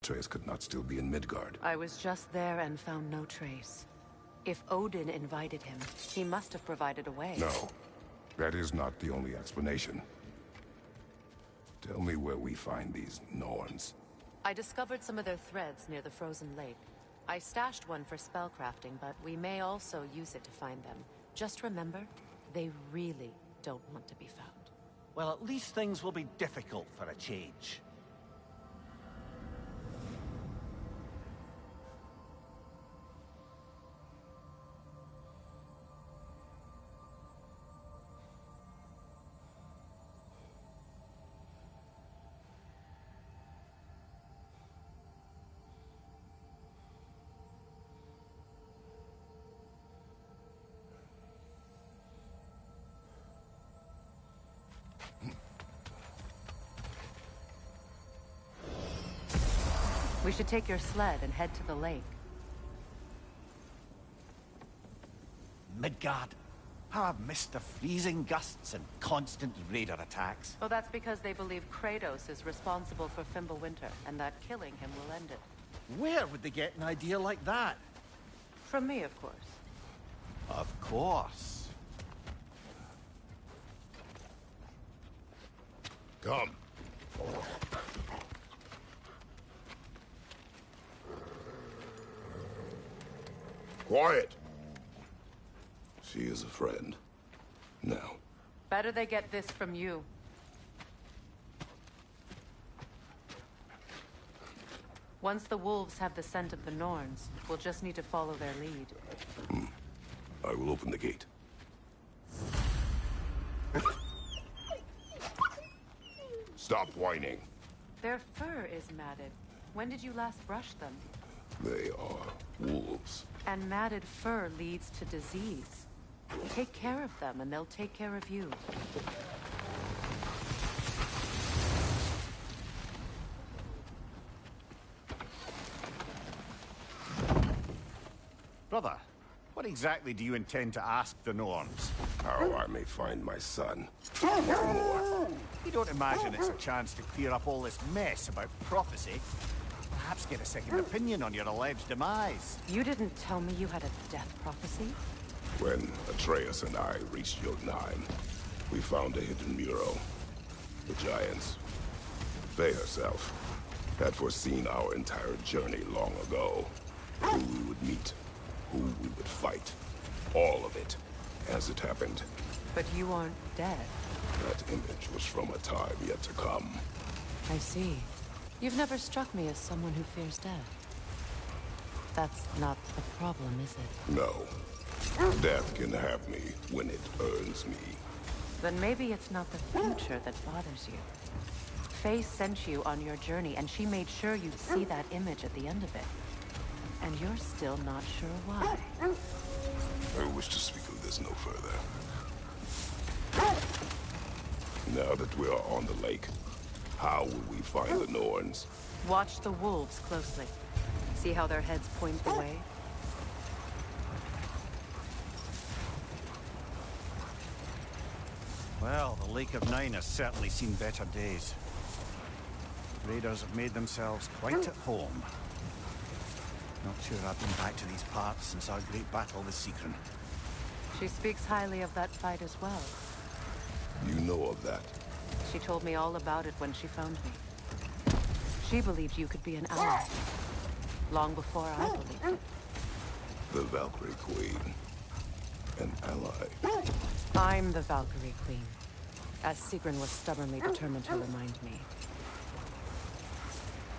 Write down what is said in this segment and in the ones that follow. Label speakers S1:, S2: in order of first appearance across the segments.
S1: Atreus could not still be in Midgard.
S2: I was just there and found no trace. If Odin invited him, he must have provided a way.
S1: No, that is not the only explanation. Tell me where we find these Norns.
S2: I discovered some of their threads near the frozen lake. I stashed one for spellcrafting, but we may also use it to find them. Just remember, they really don't want to be found.
S3: Well, at least things will be difficult for a change.
S2: We should take your sled and head to the lake.
S3: Midgard. How I've missed the freezing gusts and constant raider attacks.
S2: Well, that's because they believe Kratos is responsible for Fimbulwinter, and that killing him will end it.
S3: Where would they get an idea like that?
S2: From me, of course.
S3: Of course.
S1: Come. Quiet! She is a friend. Now.
S2: Better they get this from you. Once the wolves have the scent of the Norns, we'll just need to follow their lead.
S1: I will open the gate. Stop whining.
S2: Their fur is matted. When did you last brush them?
S1: They are wolves.
S2: And matted fur leads to disease. Take care of them, and they'll take care of you.
S3: Brother, what exactly do you intend to ask the Norns?
S1: How I may find my son. More.
S3: You don't imagine it's a chance to clear up all this mess about prophecy? Perhaps get a second opinion on your alleged demise.
S2: You didn't tell me you had a death prophecy?
S1: When Atreus and I reached Jotunheim, we found a hidden mural. The giants, Faye herself, had foreseen our entire journey long ago. Who we would meet, who we would fight. All of it, as it happened.
S2: But you aren't dead.
S1: That image was from a time yet to come.
S2: I see. You've never struck me as someone who fears death. That's not the problem, is it?
S1: No. Death can have me when it earns me.
S2: Then maybe it's not the future that bothers you. Faye sent you on your journey, and she made sure you'd see that image at the end of it. And you're still not sure why.
S1: I wish to speak of this no further. Now that we are on the lake, how will we find the Norns?
S2: Watch the wolves closely. See how their heads point the way?
S3: Well, the Lake of Nine has certainly seen better days. Raiders have made themselves quite at home. Not sure I've been back to these parts since our great battle with Sigrun.
S2: She speaks highly of that fight as well.
S1: You know of that?
S2: She told me all about it when she found me. She believed you could be an ally. Long before I believed it.
S1: The Valkyrie Queen. An ally.
S2: I'm the Valkyrie Queen. As Sigrun was stubbornly determined to remind me.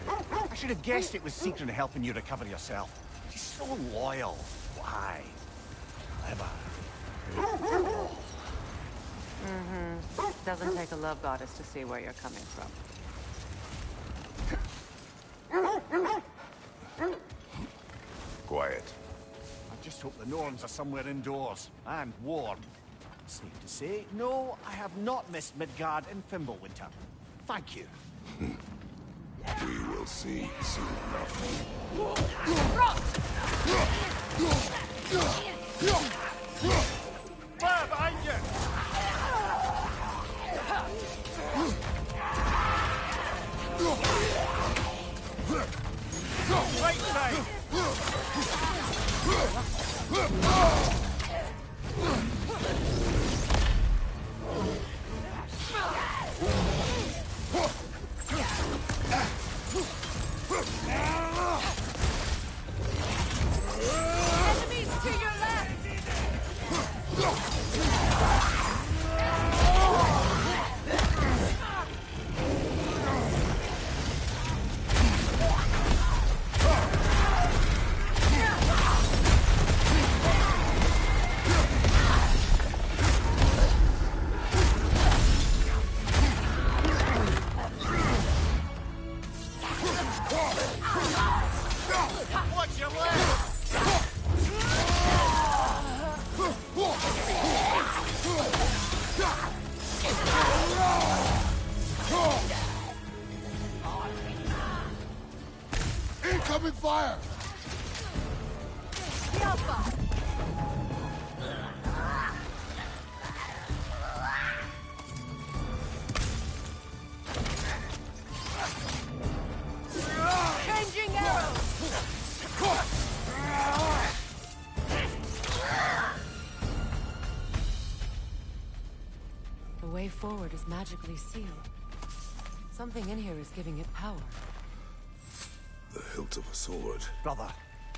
S3: I should have guessed it was Sigrun helping you recover yourself. She's so loyal. Why? Clever.
S2: Doesn't take a love goddess to see where you're coming from.
S1: Quiet.
S3: I just hope the Norns are somewhere indoors and warm. Safe to say, no, I have not missed Midgard in Fimbulwinter. Thank you.
S1: We will see soon enough.
S3: Fire behind you!
S1: Incoming fire!
S2: Changing arrows! The way forward is magically sealed. Something in here is giving it power.
S1: The hilt of a sword.
S3: Brother,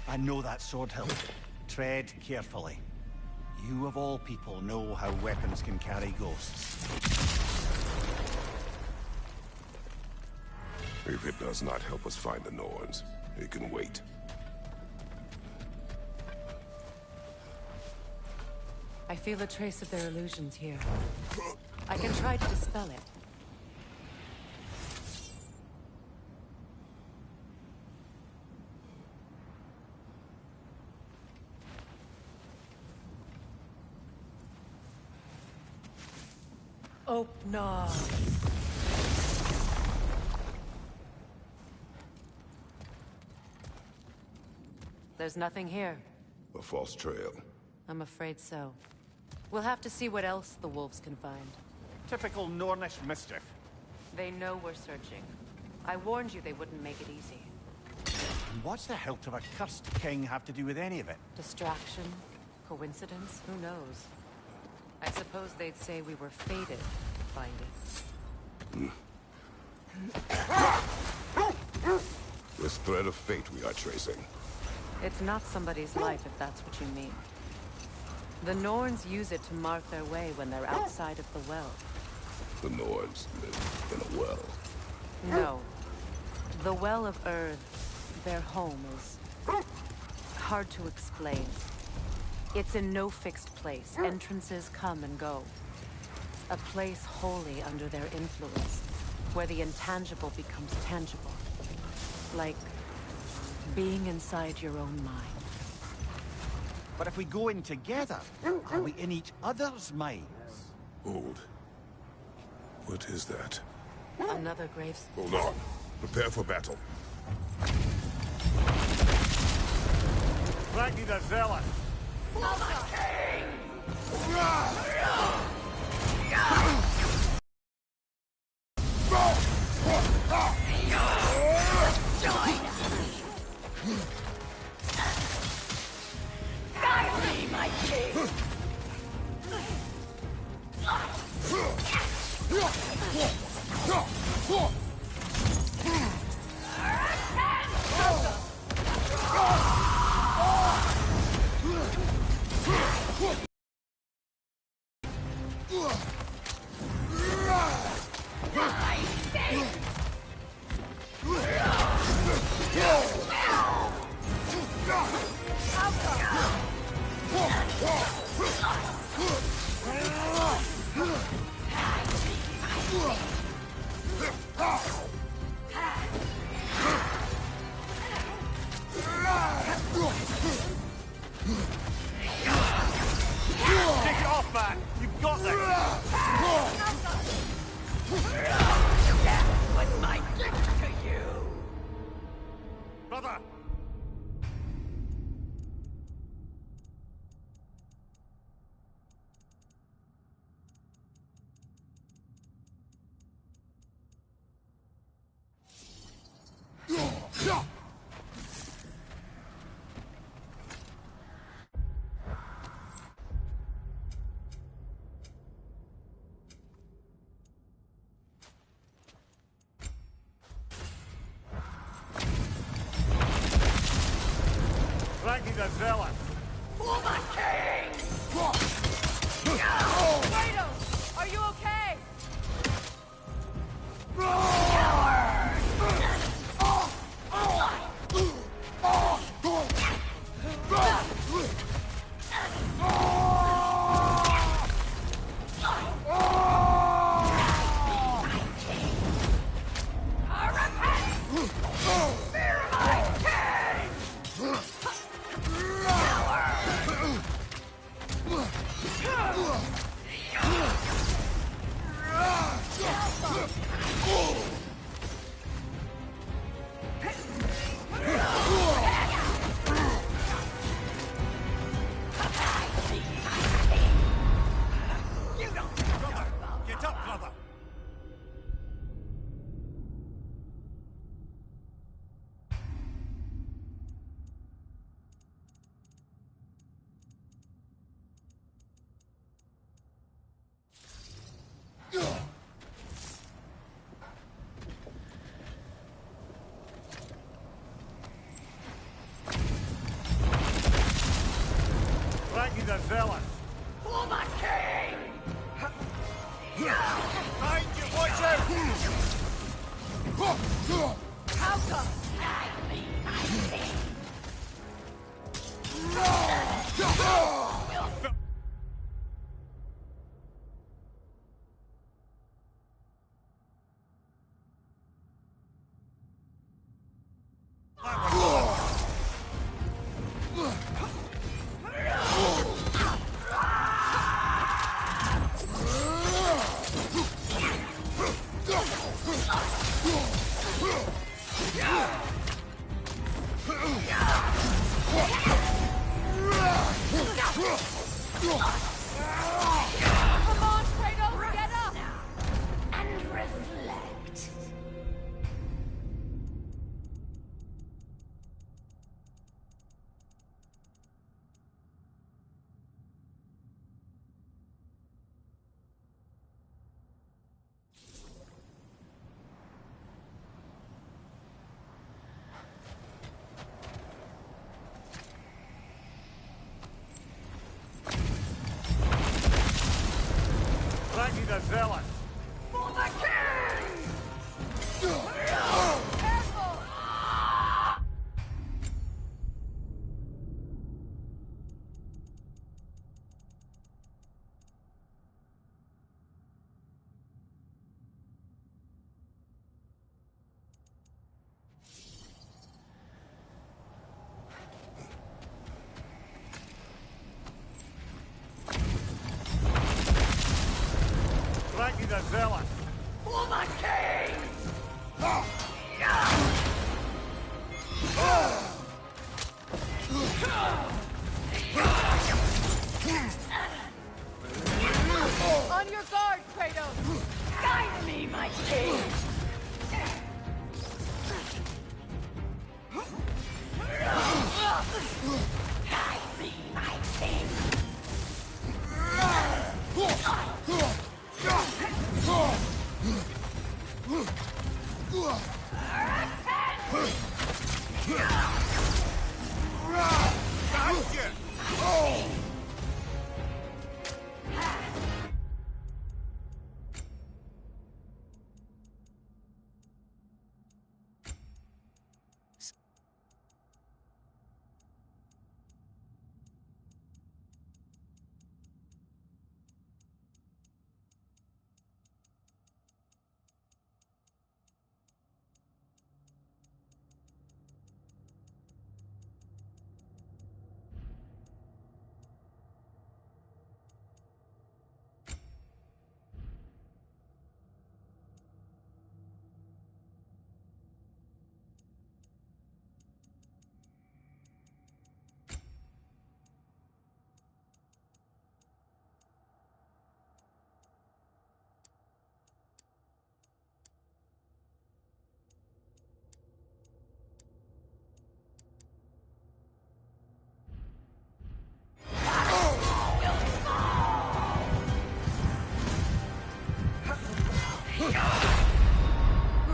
S3: I know that sword hilt. Tread carefully. You of all people know how weapons can carry ghosts.
S1: If it does not help us find the Norns, it can wait.
S2: I feel a trace of their illusions here. I can try to dispel it. Open. There's nothing here.
S1: A false trail.
S2: I'm afraid so. We'll have to see what else the wolves can find.
S3: Typical Nornish mischief.
S2: They know we're searching. I warned you they wouldn't make it easy.
S3: And what's the hilt of a cursed king have to do with any of it?
S2: Distraction? Coincidence? Who knows? I suppose they'd say we were fated to find it.
S1: This thread of fate we are tracing.
S2: It's not somebody's life, if that's what you mean. The Norns use it to mark their way when they're outside of the well.
S1: The Nords live in a well.
S2: No. The Well of Earth, their home, is hard to explain. It's in no fixed place. Entrances come and go. A place wholly under their influence, where the intangible becomes tangible. Like being inside your own mind.
S3: But if we go in together, are we in each other's minds?
S1: Hold. What is that?
S2: Another graves.
S1: Hold on. Prepare for battle.
S3: Ragnar the Zealous! Take it off, man! You've got this!
S4: What's my gift to you?
S3: Brother! Ragnar the Zealous!
S4: For my king!
S2: Kratos! Are you okay?
S3: zealous!
S4: For my king!
S3: Behind you, watch out!
S4: Hauka! I be my king!
S2: Come on, Kratos, get up!
S4: And reflect.
S3: Raggy the zealous!
S4: For the king!
S2: Careful!
S3: Raggy the zealous!
S4: For the king!
S2: On your guard, Kratos!
S4: Guide me, my king! Guide me, my king!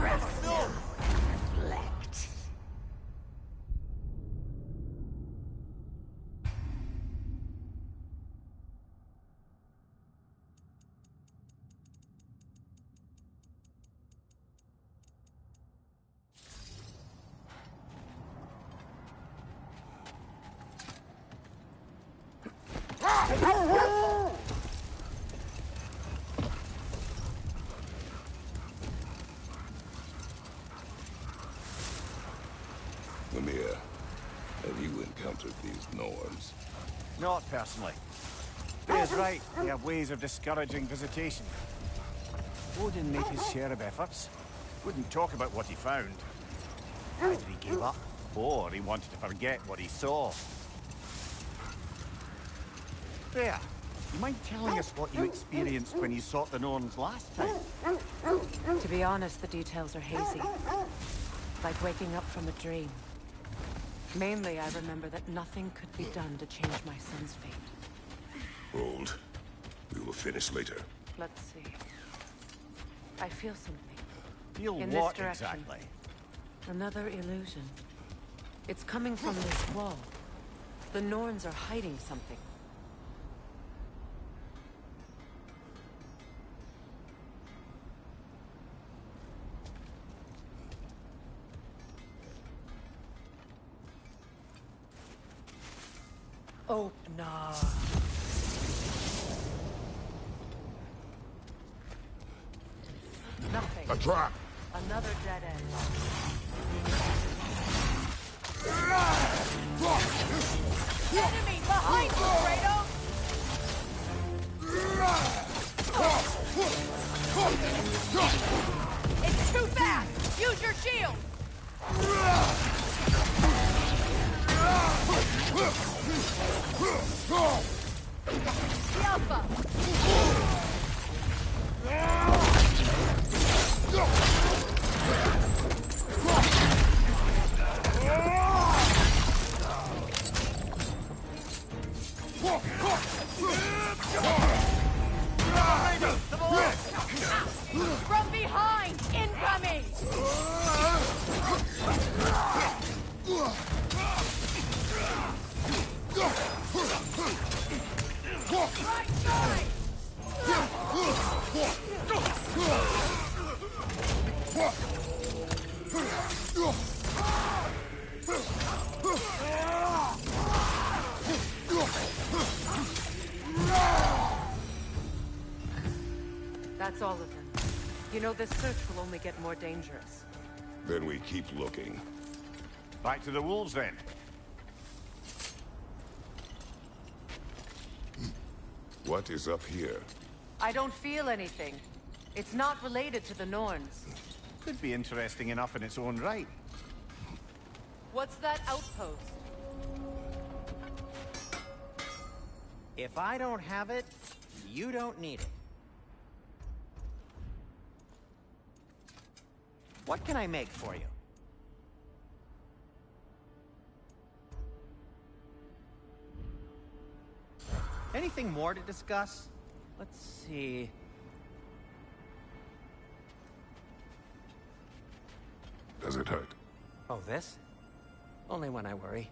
S4: Reflect.
S1: Mimir, have you encountered these Norns?
S3: Not personally. Freya's right, they have ways of discouraging visitation. Odin made his share of efforts. Wouldn't talk about what he found. Either he gave up, or he wanted to forget what he saw. Freya, you mind telling us what you experienced when you sought the Norns last time?
S2: To be honest, the details are hazy. Like waking up from a dream. Mainly, I remember that nothing could be done to change my son's fate.
S1: Hold. We will finish later.
S2: Let's see. I feel something.
S3: Feel
S2: In this
S3: what
S2: direction.
S3: exactly?
S2: Another illusion. It's coming from this wall. The Norns are hiding something. Oh, no. Nothing.
S1: A trap!
S2: Another dead end. Enemy behind you, Kratos! It's too fast! Use your shield! The Alpha! From behind! Incoming! Right side! That's all of them. You know, this search will only get more dangerous.
S1: Then we keep looking.
S3: Back to the wolves, then.
S1: What is up here?
S2: I don't feel anything. It's not related to the Norns.
S3: Could be interesting enough in its own right.
S2: What's that outpost?
S5: If I don't have it, you don't need it. What can I make for you? Anything more to discuss? Let's see.
S1: Does it hurt?
S5: Oh, this? Only when I worry.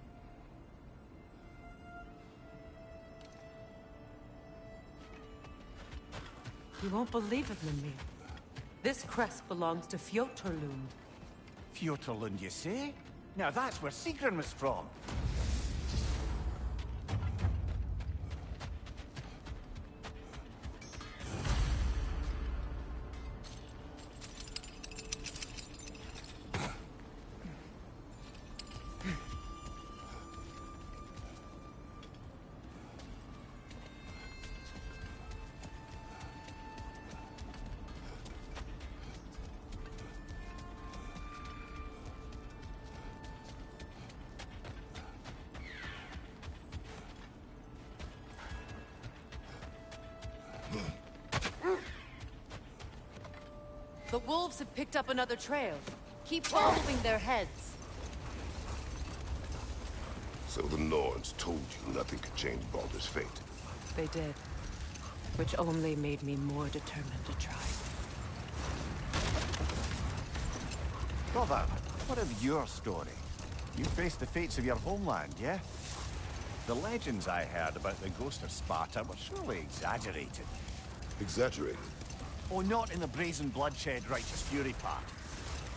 S2: You won't believe it, Mimir. This crest belongs to Fjotorlund.
S3: Fjotorlund, you say? Now that's where Sigrun was from.
S2: The wolves have picked up another trail. Keep following their heads.
S1: So the Norns told you nothing could change Baldur's fate.
S2: They did. Which only made me more determined to try.
S3: Brother, what of your story? You faced the fates of your homeland, yeah? The legends I heard about the ghost of Sparta were surely exaggerated.
S1: Exaggerated?
S3: Oh, not in the brazen bloodshed righteous fury part.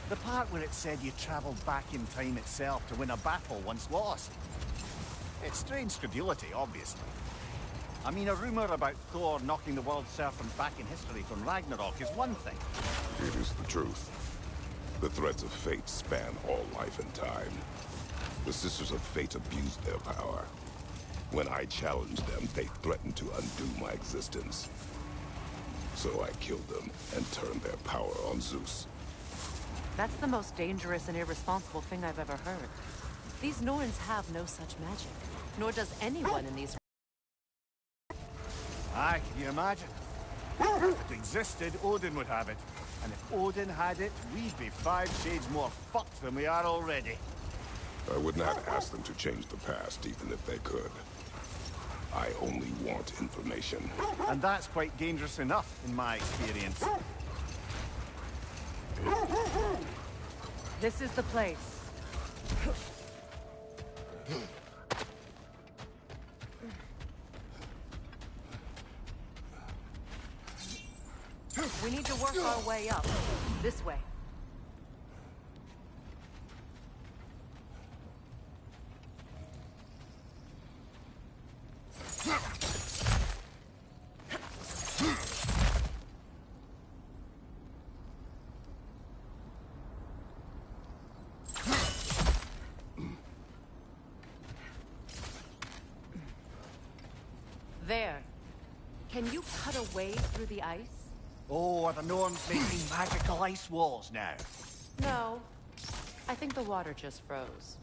S3: The part where it said you traveled back in time itself to win a battle once lost. It's strange credulity, obviously. I mean, a rumor about Thor knocking the world serpent back in history from Ragnarok is one thing.
S1: It is the truth. The threads of fate span all life and time. The Sisters of Fate abused their power. When I challenged them, they threatened to undo my existence. So I killed them and turned their power on Zeus.
S2: That's the most dangerous and irresponsible thing I've ever heard. These Norns have no such magic. Nor does anyone in these...
S3: Aye, can you imagine? If it existed, Odin would have it. And if Odin had it, we'd be 5 shades more fucked than we are already.
S1: I would not ask them to change the past, even if they could. I only want information.
S3: And that's quite dangerous enough, in my experience.
S2: This is the place. We need to work our way up. This way. There. Can you cut a way through the ice?
S3: Oh, are the Norns making magical ice walls now?
S2: No. I think the water just froze.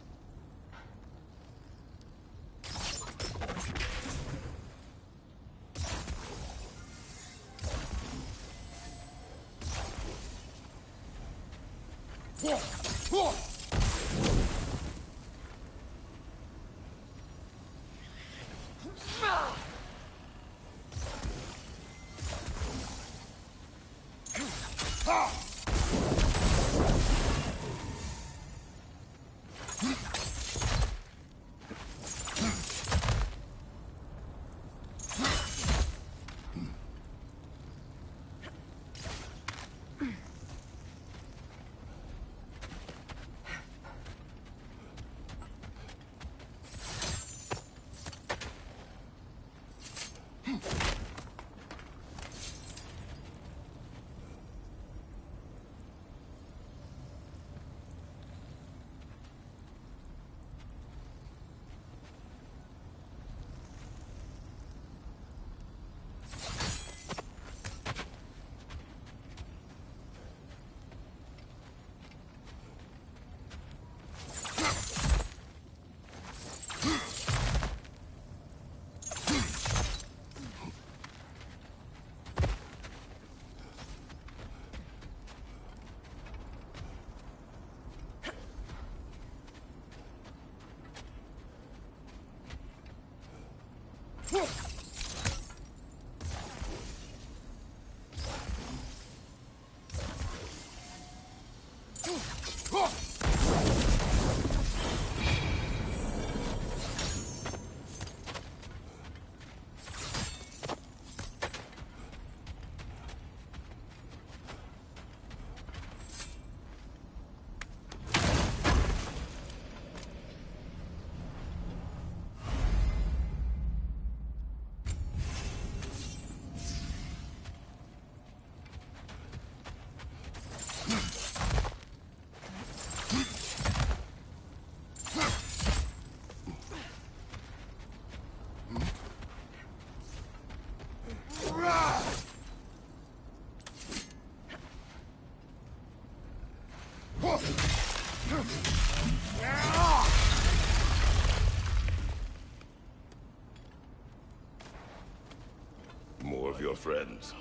S1: More of your friends.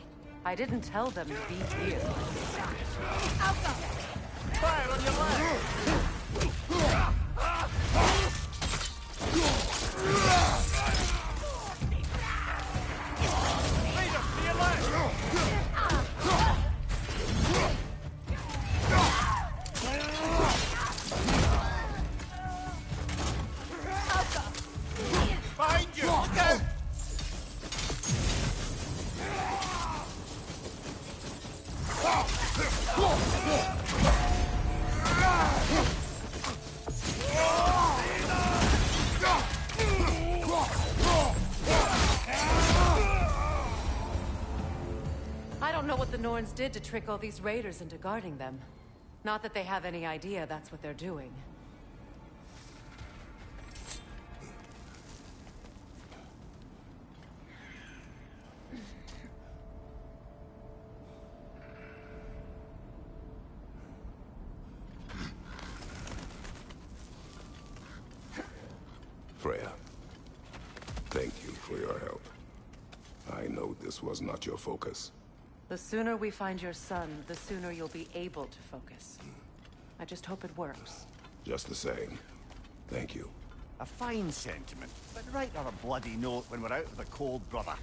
S2: I didn't tell them to be here.
S3: Fire on your left! Leader, to your left! Behind you! Look out!
S2: I don't know what the Norns did to trick all these raiders into guarding them. Not that they have any idea that's what they're doing.
S1: Freya, thank you for your help. I know this was not your focus.
S2: The sooner we find your son, the sooner you'll be able to focus. I just hope it works.
S1: Just the same, thank you.
S3: A fine sentiment, but write on a bloody note when we're out of the cold, brother.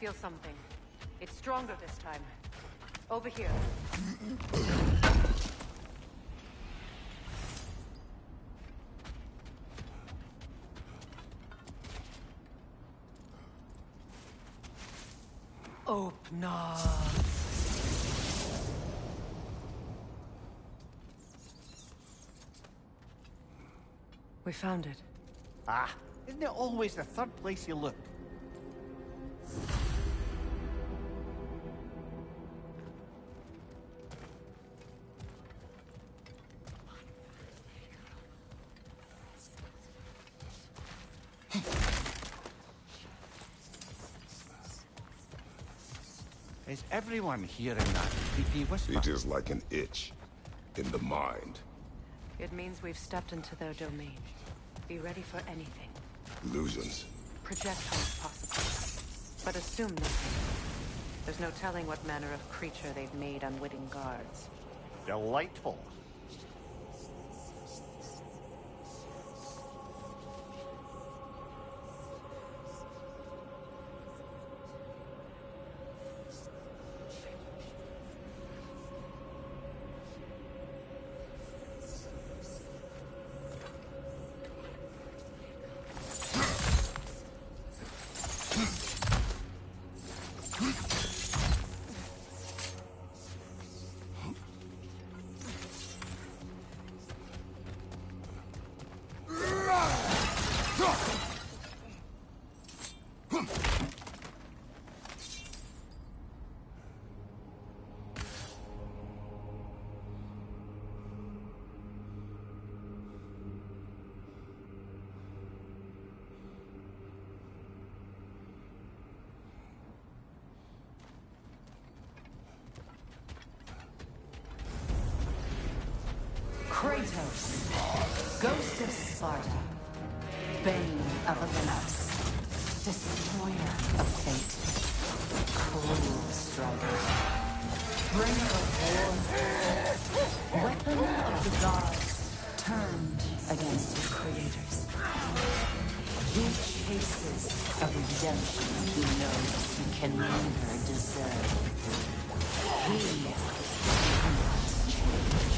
S2: feel something. It's stronger this time. Over here. Open up. We found it.
S3: Ah, isn't it always the third place you look? Is everyone hearing that creepy whisper?
S1: It is like an itch in the mind.
S2: It means we've stepped into their domain. Be ready for anything.
S1: Illusions.
S2: Project what's possible. But assume nothing. There's no telling what manner of creature they've made unwitting guards.
S3: Delightful.
S6: Kratos, Ghost of Sparta, Bane of Olympus, Destroyer of Fate, Cruel Strider, Bringer of War, Weapon of the Gods, turned against his creators. He chases a redemption he knows he can never deserve. He cannot change.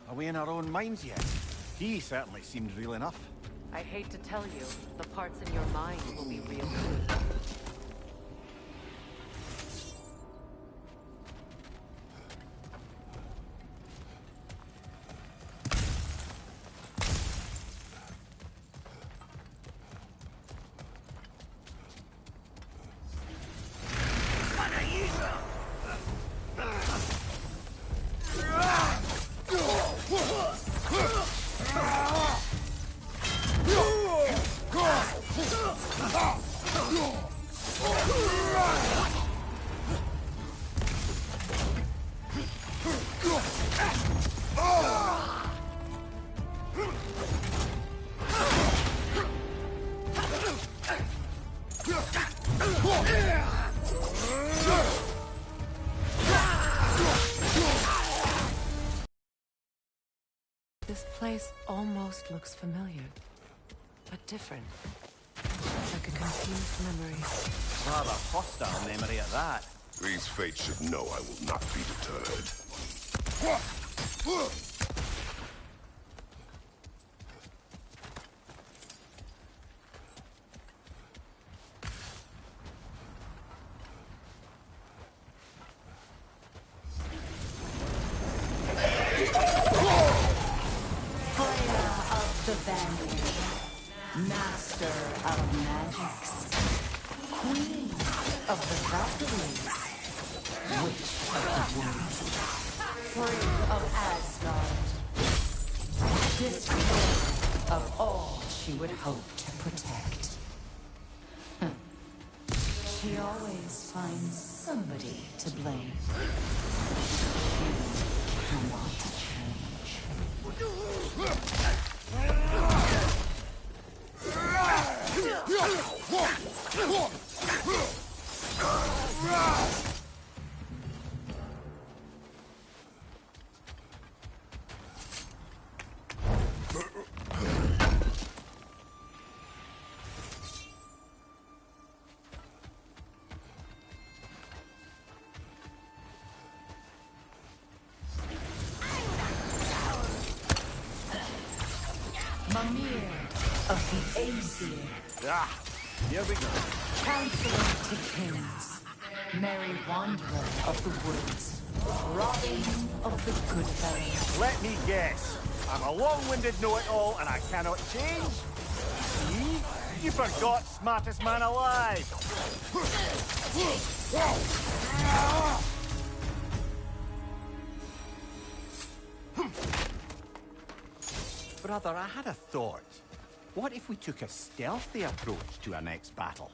S3: Are we in our own minds yet? He certainly seemed real enough.
S2: I'd hate to tell you, the parts in your mind will be real too. This place almost looks familiar, but different. Like a confused memory.
S3: Rather hostile memory at that.
S1: These fates should know I will not be deterred.
S6: The Vanguard, Master of Magics, Queen of the Valkyries, Witch of the Woods, Free of Asgard, Destroyer of all she would hope to protect. She always finds somebody to blame. She cannot change. Mimir of the Aesir,
S3: Ah, here we go.
S6: Counselor to Kings, Merry Wanderer of the Woods, Robin of the Goodfellow.
S3: Let me guess. I'm a long-winded know-it-all and I cannot change? See? You forgot smartest man alive! Brother, I had a thought. What if we took a stealthy approach to our next battle?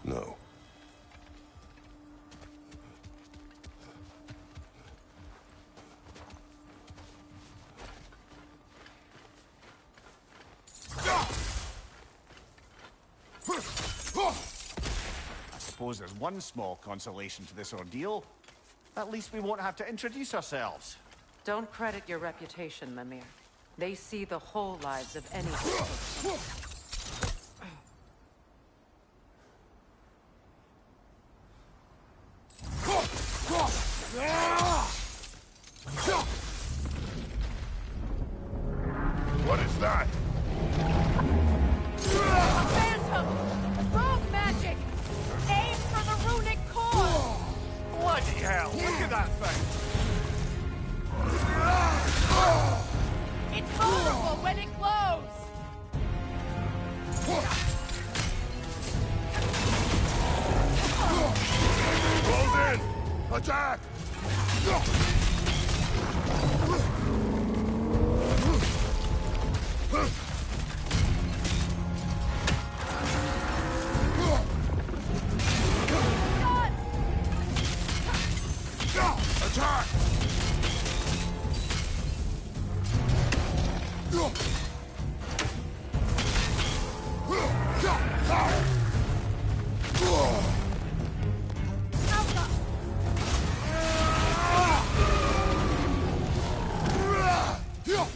S1: No.
S3: I suppose there's one small consolation to this ordeal. At least we won't have to introduce ourselves.
S2: Don't credit your reputation, Mimir. They see the whole lives of any people.
S1: What is that?
S2: Phantom! Rogue magic! Aim for the runic core!
S3: Bloody hell, look at that thing!
S2: It's vulnerable when it glows!
S1: Close in! Attack! Attack!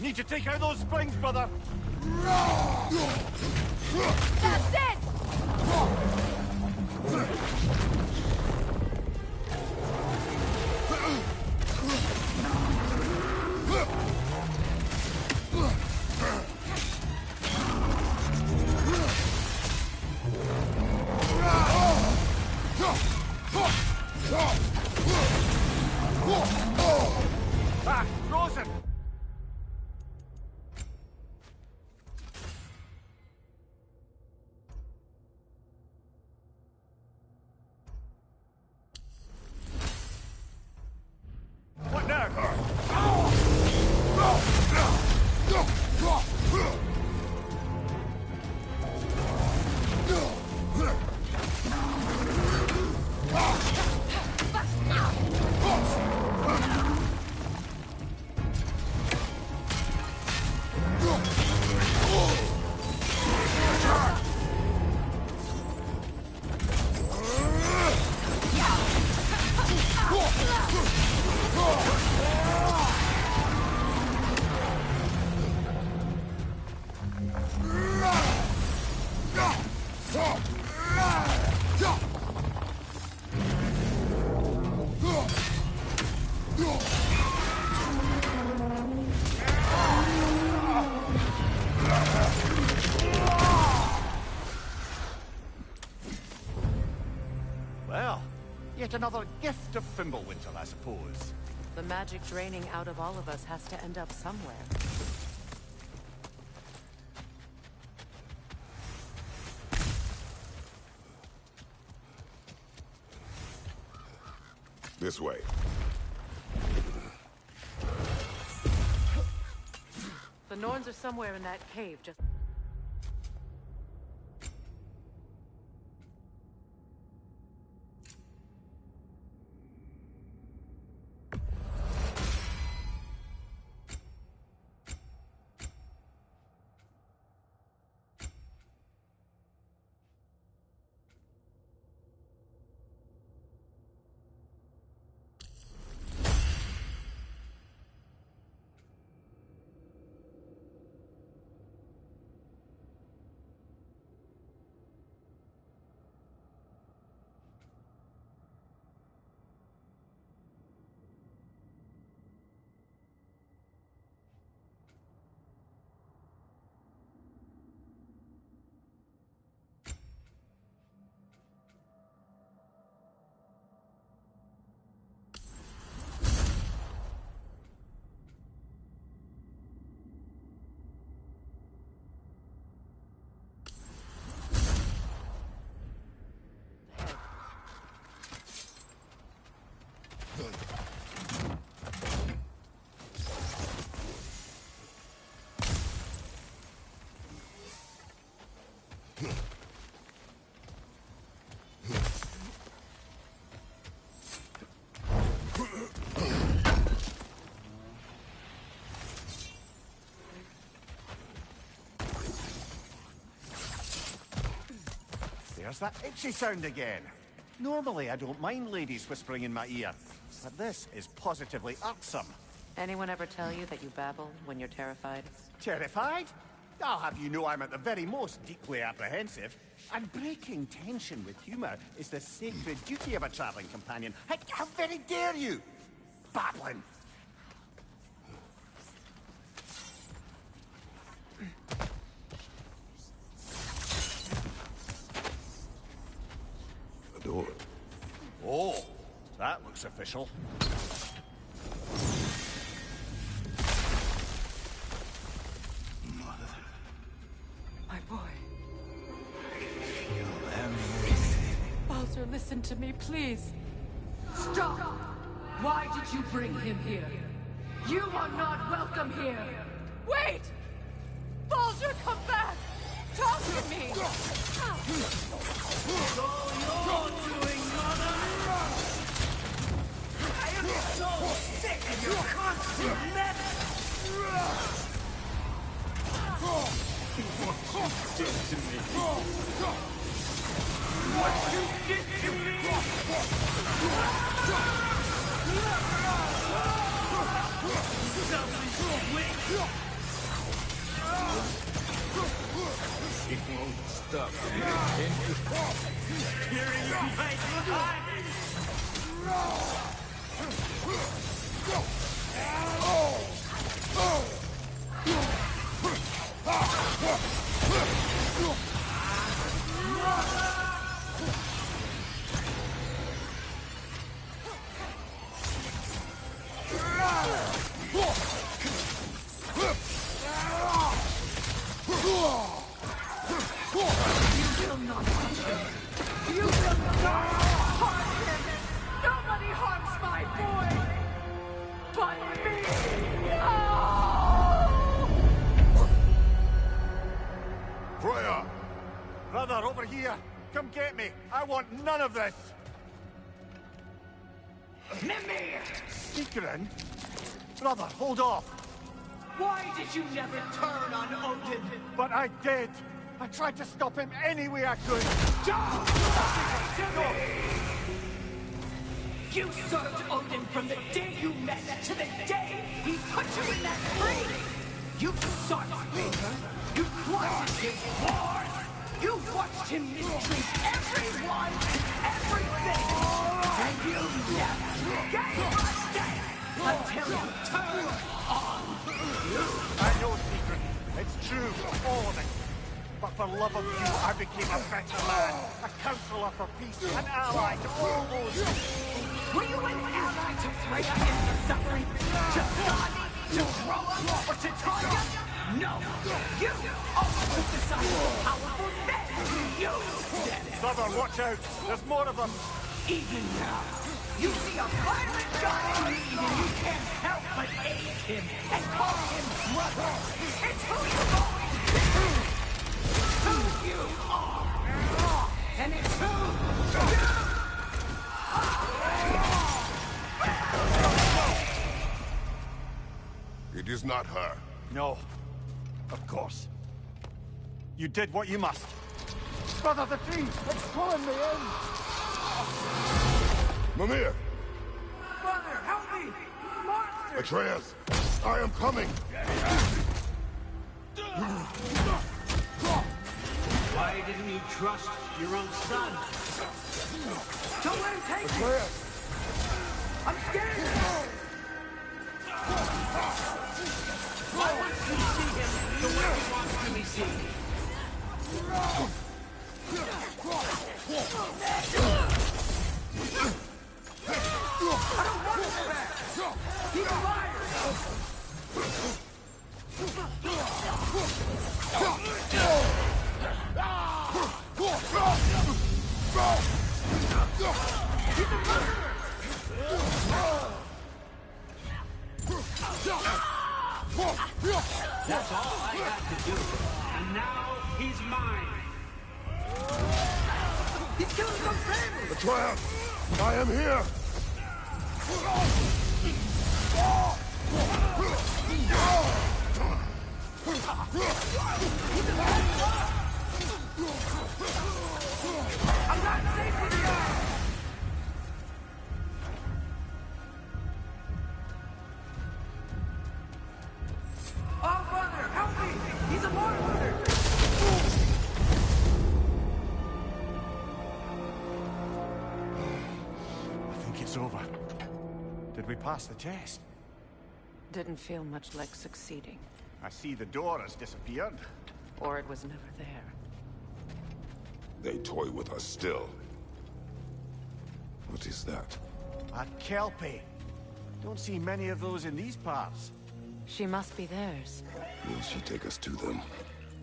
S3: Need to take out those springs, brother!
S2: That's it!
S3: Ah, frozen! What now? Well, yet another gift of Fimbulwinter, I suppose.
S2: The magic draining out of all of us has to end up somewhere.
S1: This way.
S2: The Norns are somewhere in that cave, just...
S3: that itchy sound again? Normally, I don't mind ladies whispering in my ear, but this is positively irksome.
S2: Anyone ever tell you that you babble when you're terrified?
S3: Terrified? I'll have you know I'm at the very most deeply apprehensive. And breaking tension with humor is the sacred duty of a traveling companion. How very dare you? Babbling!
S1: A door.
S3: Oh, that looks official.
S6: My boy.
S7: Feel everything.
S6: Baldur, listen to me, please. Stop! Why did you bring him here? You are not welcome here! Wait! Baldur, come back! Talk to me!
S4: I am so sick of your constant mess! What you did to me!
S7: It won't stop.
S4: Hearing my eyes!
S6: You will not touch him! You will not harm him! Nobody harms my boy! But me! No!
S1: Freya!
S3: Brother, over here! Come get me! I want none of this!
S4: Mimir!
S3: Secret? Brother, hold off!
S4: Why did you never turn on Odin?
S3: But I did! I tried to stop him any way I could!
S4: Don't lie to me! You served Odin from the day you met to the day he put you in that tree! You sought favor, you plotted his wars, you watched him mistreat everyone and everything! And you never gave a damn until you turned on you!
S3: I know, Secret. It's true, all of it. But for love of you, I became a better man, a counselor for peace, an ally to all those...
S4: Were you an ally to Freya in the suffering? To Skadi? To Groa? Or to Tanya? No! You always decided the powerful men you did it!
S3: Brother, watch out! There's more of them!
S4: Even now, you see a violent guy in need and you can't help but aid him and call him brother! It's who you've always been! Who you are! And it's who you
S1: It is not her.
S3: No. Of course. You did what you must. Brother, the tree! It's pulling me in!
S1: Mimir!
S4: Brother, help me! Monster!
S1: Atreus! I am coming!
S8: Why didn't you trust your own son?
S4: Don't let him take me!
S1: Atreus!
S4: I'm scared!
S8: Why won't you see him the way he wants to be seen?
S4: I don't want him back! He's a liar! He's a murderer!
S8: That's all I had to do. And now he's mine.
S4: He's killing some family!
S1: Atreus! I am here!
S4: I'm not safe with you! Oh, brother, help me! He's a monster!
S3: I think it's over. Did we pass the test?
S2: Didn't feel much like succeeding.
S3: I see the door has disappeared.
S2: Or it was never there.
S1: They toy with us still. What is that?
S3: A Kelpie. Don't see many of those in these parts.
S2: She must be theirs.
S1: Will she take us to them?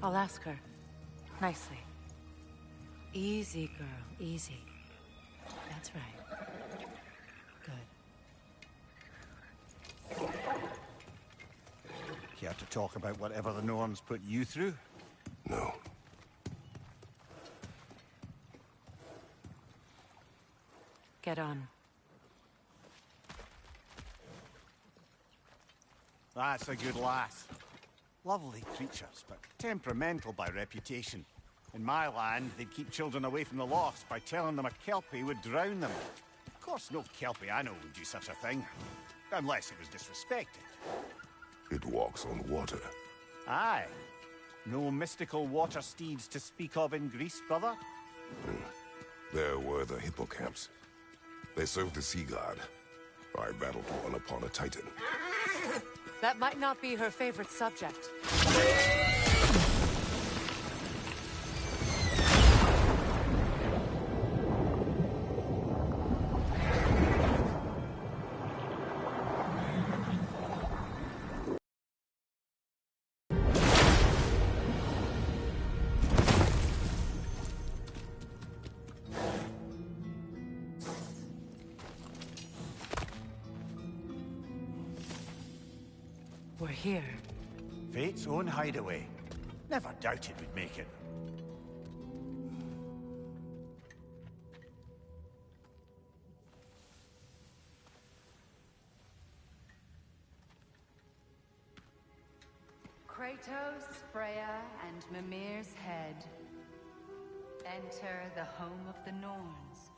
S2: I'll ask her. Nicely. Easy, girl. Easy. That's right. Good.
S3: Care to talk about whatever the Norns put you through?
S1: No.
S2: Get on.
S3: That's a good lass. Lovely creatures, but temperamental by reputation. In my land, they'd keep children away from the lost by telling them a Kelpie would drown them. Of course, no Kelpie I know would do such a thing. Unless it was disrespected.
S1: It walks on water.
S3: Aye. No mystical water steeds to speak of in Greece, brother?
S1: There were the hippocamps. They served the sea god. I battled one upon a titan.
S2: That might not be her favorite subject. We're here.
S3: Fate's own hideaway. Never doubted we'd make it.
S6: Kratos, Freya, and Mimir's head. Enter the home of the Norns.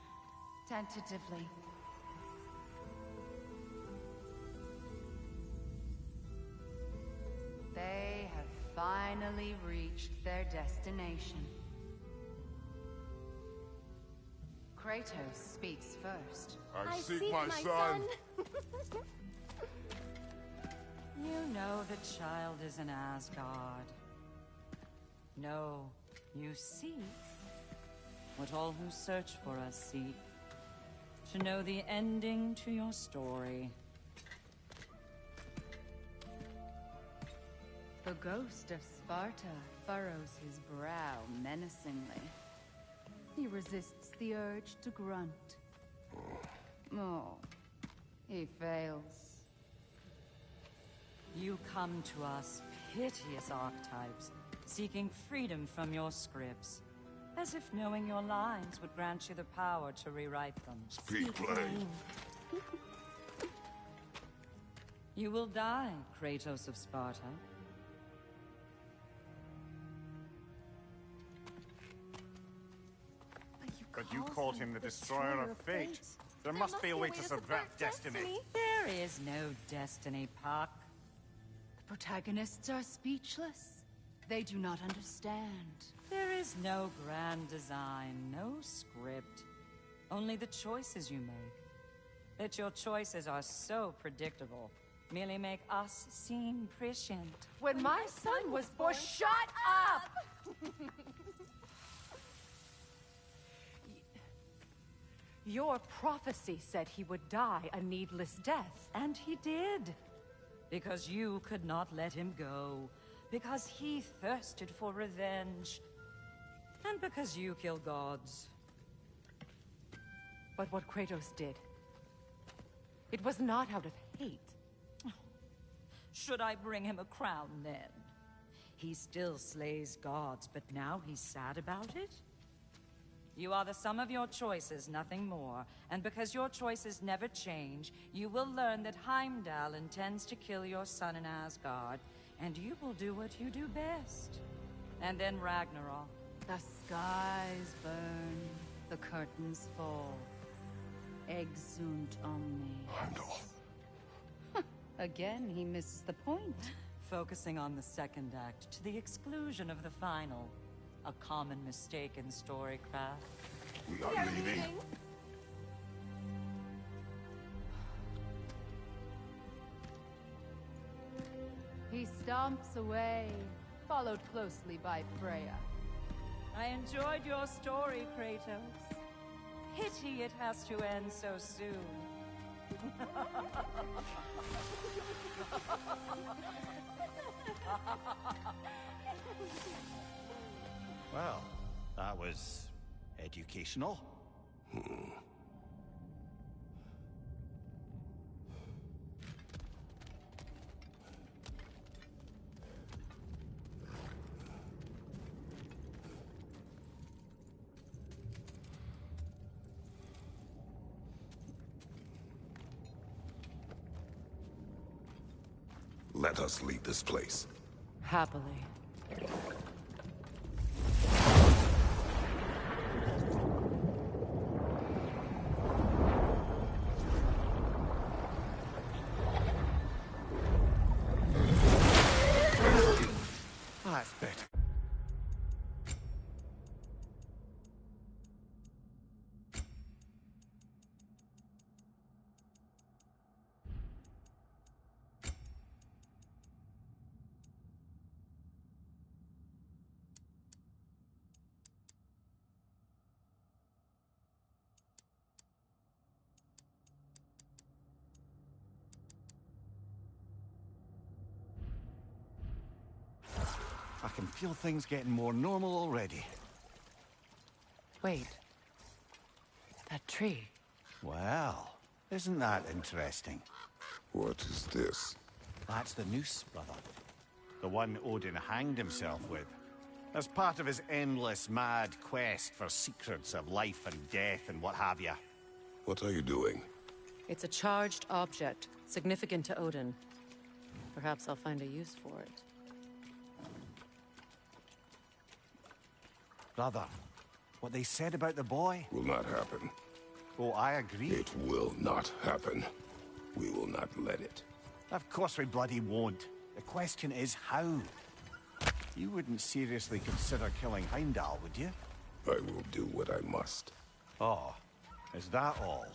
S6: Tentatively. They have finally reached their destination. Kratos speaks first.
S1: I seek my son.
S2: You know the child is in Asgard. No, you seek what all who search for us seek. To know the ending to your story.
S6: The ghost of Sparta furrows his brow menacingly. He resists the urge to grunt. Oh, he fails.
S2: You come to us, piteous archetypes, seeking freedom from your scripts. As if knowing your lines would grant you the power to rewrite them.
S1: Speak plain.
S2: You will die, Kratos of Sparta.
S3: But you called him the Destroyer of Fate. There must be a way to subvert destiny.
S2: There is no destiny, Puck.
S6: The protagonists are speechless. They do not understand.
S2: There is no grand design, no script. Only the choices you make. That your choices are so predictable merely make us seem prescient.
S6: When my son was born, shut up!
S2: Your prophecy said he would die a needless death, and he did. Because you could not let him go. Because he thirsted for revenge. And because you kill gods. But what Kratos did, it was not out of hate. Should I bring him a crown, then? He still slays gods, but now he's sad about it? You are the sum of your choices, nothing more. And because your choices never change, you will learn that Heimdall intends to kill your son in Asgard, and you will do what you do best. And then Ragnarok. The skies burn, the curtains fall. Exunt omni.
S1: Heimdall.
S2: Again, he misses the point.
S9: Focusing on the second act to the exclusion of the final. A common mistake in storycraft.
S1: We are leaving.
S6: He stomps away, followed closely by Freya.
S9: I enjoyed your story, Kratos. Pity it has to end so soon.
S3: Well, that was educational.
S1: Let us leave this place.
S2: Happily.
S3: That's better. I can feel things getting more normal already.
S2: Wait. That tree.
S3: Well, isn't that interesting?
S1: What is this?
S3: That's the noose, brother. The one Odin hanged himself with. As part of his endless, mad quest for secrets of life and death and what have you.
S1: What are you doing?
S2: It's a charged object, significant to Odin. Perhaps I'll find a use for it.
S3: Brother, what they said about the boy?
S1: Will not happen.
S3: Oh, I agree.
S1: It will not happen. We will not let it.
S3: Of course we bloody won't. The question is how? You wouldn't seriously consider killing Heimdall, would you?
S1: I will do what I must.
S3: Oh, is that all?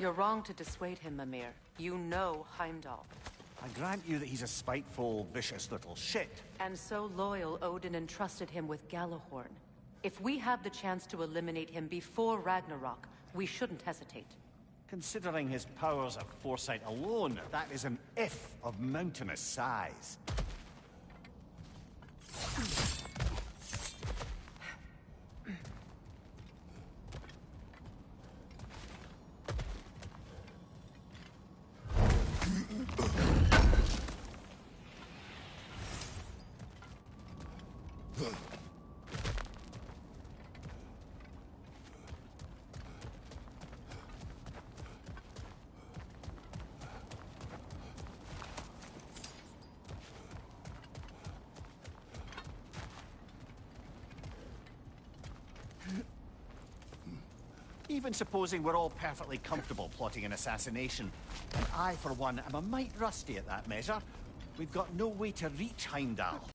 S2: You're wrong to dissuade him, Mimir. You know Heimdall.
S3: I grant you that he's a spiteful, vicious little shit.
S2: And so loyal, Odin entrusted him with Galahorn. If we have the chance to eliminate him before Ragnarok, we shouldn't hesitate.
S3: Considering his powers of foresight alone, that is an if of mountainous size. Even supposing we're all perfectly comfortable plotting an assassination, and I, for one, am a mite rusty at that measure, we've got no way to reach Heimdall.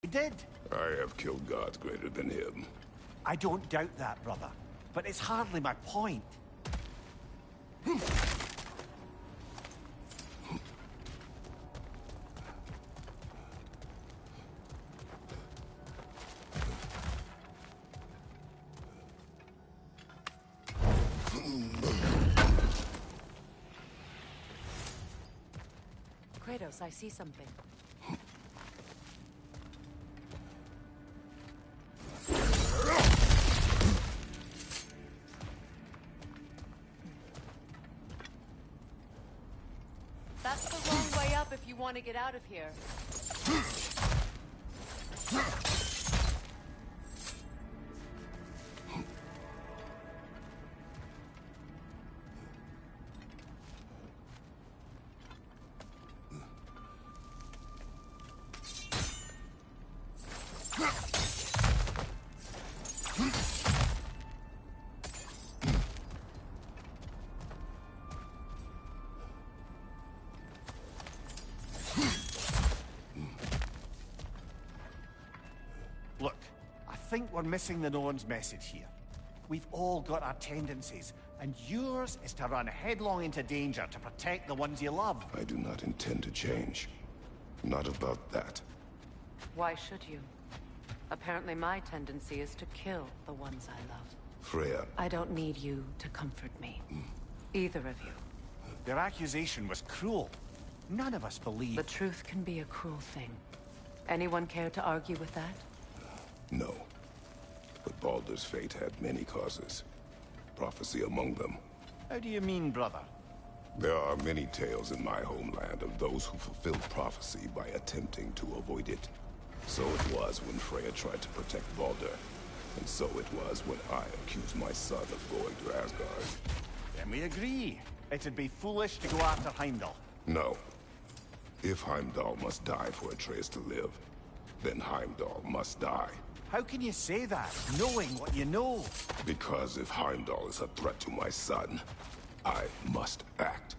S3: We did.
S1: I have killed gods greater than him.
S3: I don't doubt that, brother. But it's hardly my point.
S2: Kratos, I see something. That's the wrong way up if you want to get out of here.
S3: think we're missing the Norn's message here. We've all got our tendencies, and yours is to run headlong into danger to protect the ones you love.
S1: I do not intend to change. Not about that.
S2: Why should you? Apparently my tendency is to kill the ones I love.
S1: Freya.
S2: I don't need you to comfort me. Either of you.
S3: Their accusation was cruel. None of us believe.
S2: The truth can be a cruel thing. Anyone care to argue with that?
S1: No. But Baldur's fate had many causes. Prophecy among them.
S3: How do you mean, brother?
S1: There are many tales in my homeland of those who fulfilled prophecy by attempting to avoid it. So it was when Freya tried to protect Baldur. And so it was when I accused my son of going to Asgard.
S3: Then we agree. It'd be foolish to go after Heimdall.
S1: No. If Heimdall must die for Atreus to live, then Heimdall must die.
S3: How can you say that, knowing what you know?
S1: Because if Heimdall is a threat to my son, I must act.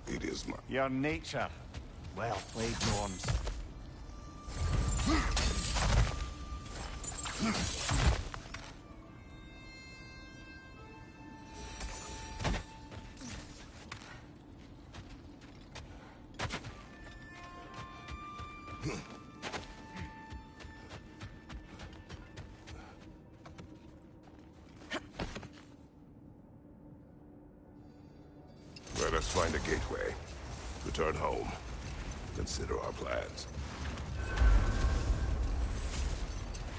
S1: It is my...
S3: Your nature. Well played, Norns.
S1: Let us find a gateway. Return home. Consider our plans.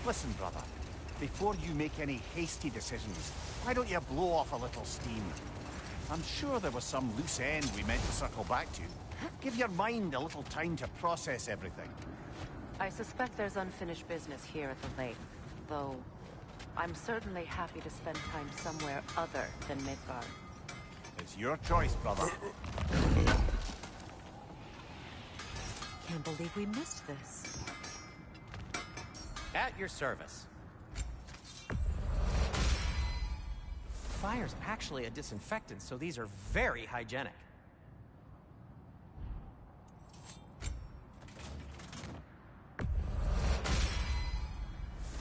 S3: Listen, brother. Before you make any hasty decisions, why don't you blow off a little steam? I'm sure there was some loose end we meant to circle back to. Give your mind a little time to process everything.
S2: I suspect there's unfinished business here at the lake, though I'm certainly happy to spend time somewhere other than Midgard.
S3: It's your choice, brother.
S2: Can't believe we missed this.
S5: At your service. Fire's actually a disinfectant, so these are very hygienic.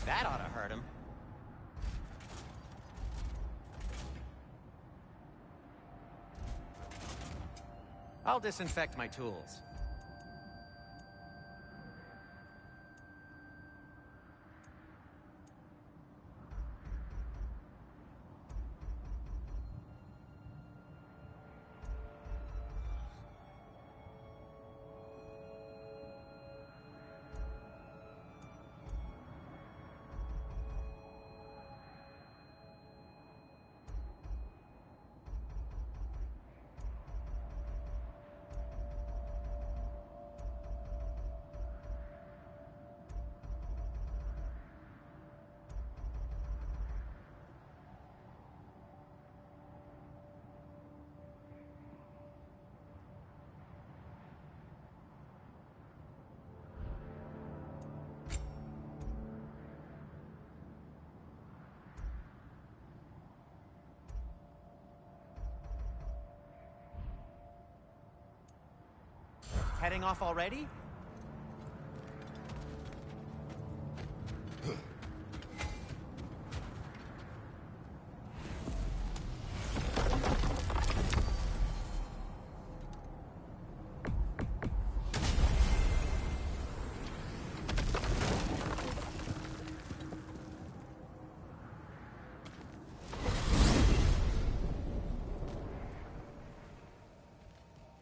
S5: That ought to hurt him. I'll disinfect my tools. Heading off already?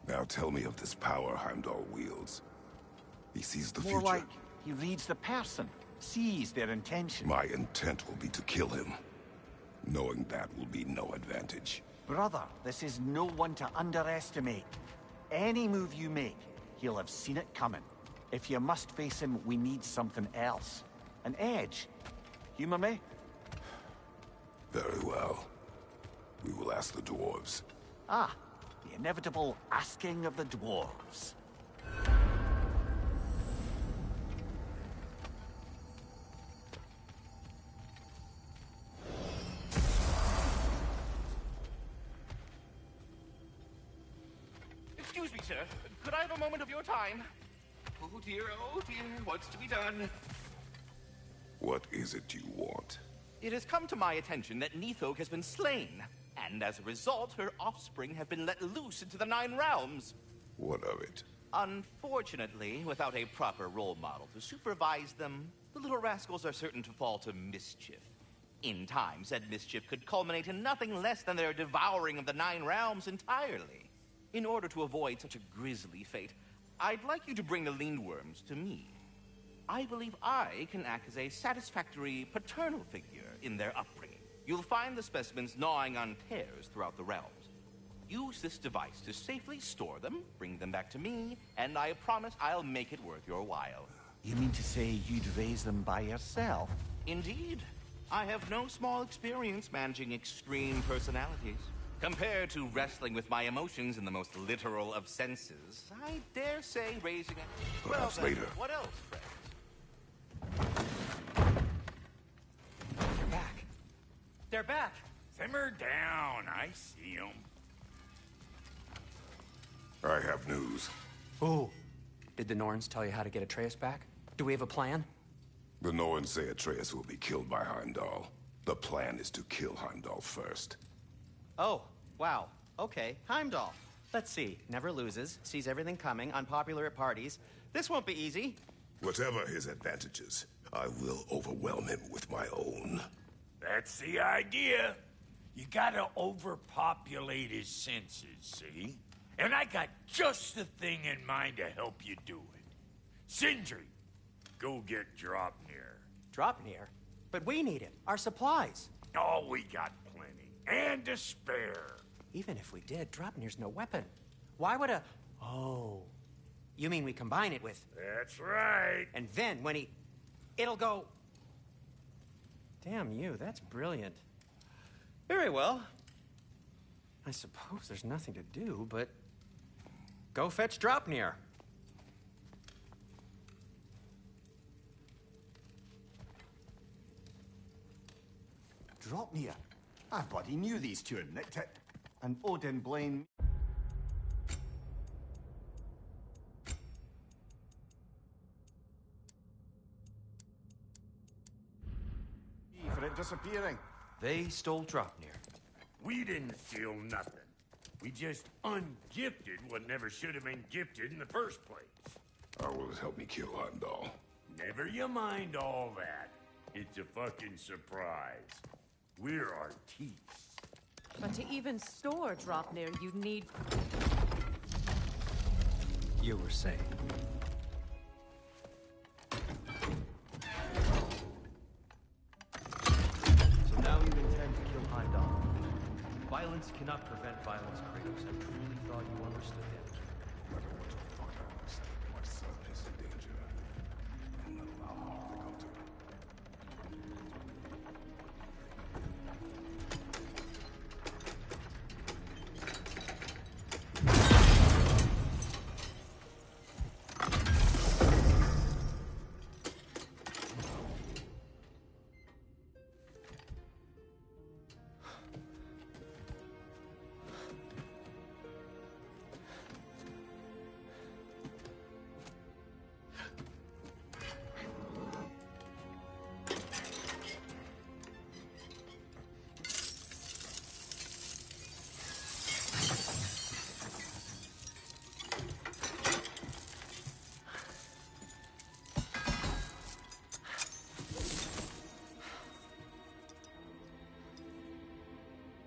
S1: Now tell me of this power Heimdall wields. He sees the
S3: More
S1: future.
S3: like he reads the person, sees their intention.
S1: My intent will be to kill him. Knowing that will be no advantage.
S3: Brother, this is no one to underestimate. Any move you make, he'll have seen it coming. If you must face him, we need something else. An edge. Humor me?
S1: Very well. We will ask the dwarves.
S3: Ah, the inevitable asking of the dwarves.
S8: Excuse me, sir. Could I have a moment of your time? Oh dear, what's to be done?
S1: What is it you want?
S10: It has come to my attention that Nithog has been slain, and as a result, her offspring have been let loose into the Nine Realms.
S1: What of it?
S10: Unfortunately, without a proper role model to supervise them, the little rascals are certain to fall to mischief. In time, said mischief could culminate in nothing less than their devouring of the Nine Realms entirely. In order to avoid such a grisly fate, I'd like you to bring the Lindworms to me. I believe I can act as a satisfactory paternal figure in their upbringing. You'll find the specimens gnawing on tears throughout the realms. Use this device to safely store them, bring them back to me, and I promise I'll make it worth your while.
S3: You mean to say you'd raise them by yourself?
S10: Indeed. I have no small experience managing extreme personalities. Compared to wrestling with my emotions in the most literal of senses, I dare say raising a...
S1: Perhaps later.
S10: What else, Fred?
S8: They're back. They're back.
S7: Simmer down. I see them.
S1: I have news.
S8: Oh. Did the Norns tell you how to get Atreus back? Do we have a plan?
S1: The Norns say Atreus will be killed by Heimdall. The plan is to kill Heimdall first.
S5: Oh, wow. Okay, Heimdall. Let's see. Never loses, sees everything coming, unpopular at parties. This won't be easy.
S1: Whatever his advantages, I will overwhelm him with my own.
S7: That's the idea. You gotta overpopulate his senses, see? And I got just the thing in mind to help you do it. Sindri, go get Dropnir.
S8: Dropnir? But we need it. Our supplies.
S7: Oh, we got plenty. And to spare.
S8: Even if we did, Dropnir's no weapon. Why would a... Oh. You mean we combine it with...
S7: That's right.
S8: And then when he... It'll go... Damn you, that's brilliant.
S5: Very well.
S8: I suppose there's nothing to do, but... Go fetch Dropnir.
S11: Dropnir? I bloody knew these two had nicked it. And Odin blamed... for it disappearing.
S12: They stole Dropnir.
S7: We didn't steal nothing. We just ungifted what never should have been gifted in the first place.
S1: How will it help me kill Heimdall?
S7: Never you mind all that. It's a fucking surprise. We're artistes.
S2: But to even store Dropnir, you'd need...
S8: You were saying.
S12: So now you intend to kill Heimdall. Violence cannot prevent violence, Kratos. I truly thought you understood that.
S1: No matter what you thought I understood, my son is in danger. And not allow harm to come to him.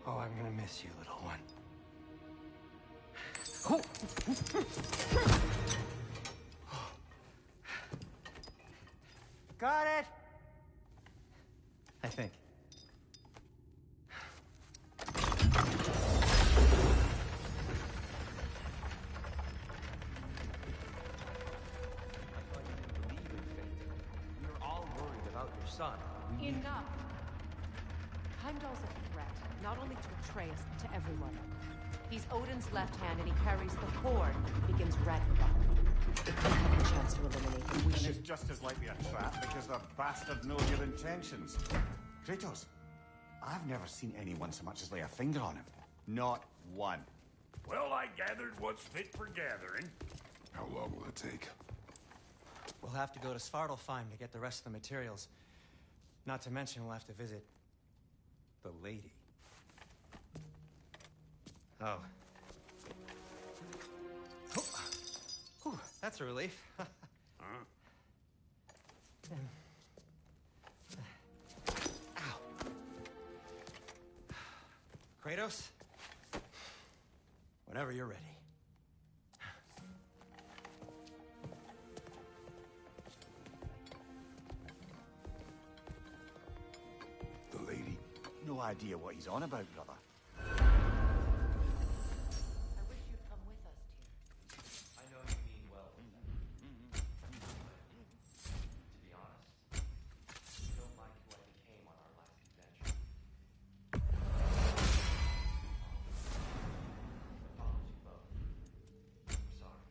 S8: Oh, I'm gonna miss you, little one.
S5: Got it! I think.
S12: We were all worried about your son.
S2: Enough! Heimdall's a threat, not only to Atreus, but to everyone. He's Odin's left hand, and he carries the Horde that begins Ragnarok. If we have a chance to eliminate him, we
S11: And
S2: should...
S11: it's just as likely a trap because the bastard knows your intentions. Kratos, I've never seen anyone so much as lay a finger on him. Not one.
S7: Well, I gathered what's fit for gathering.
S1: How long will it take?
S8: We'll have to go to Svartalfheim to get the rest of the materials. Not to mention we'll have to visit the lady. Oh. Whew, that's a relief. Ow. Kratos? Whenever you're ready.
S11: The lady? No idea what he's on about, brother.
S6: I wish you'd come with us, Tyr.
S12: I know you mean well with them. To be honest, you don't like who I became on our last adventure. I followed you both. I'm sorry.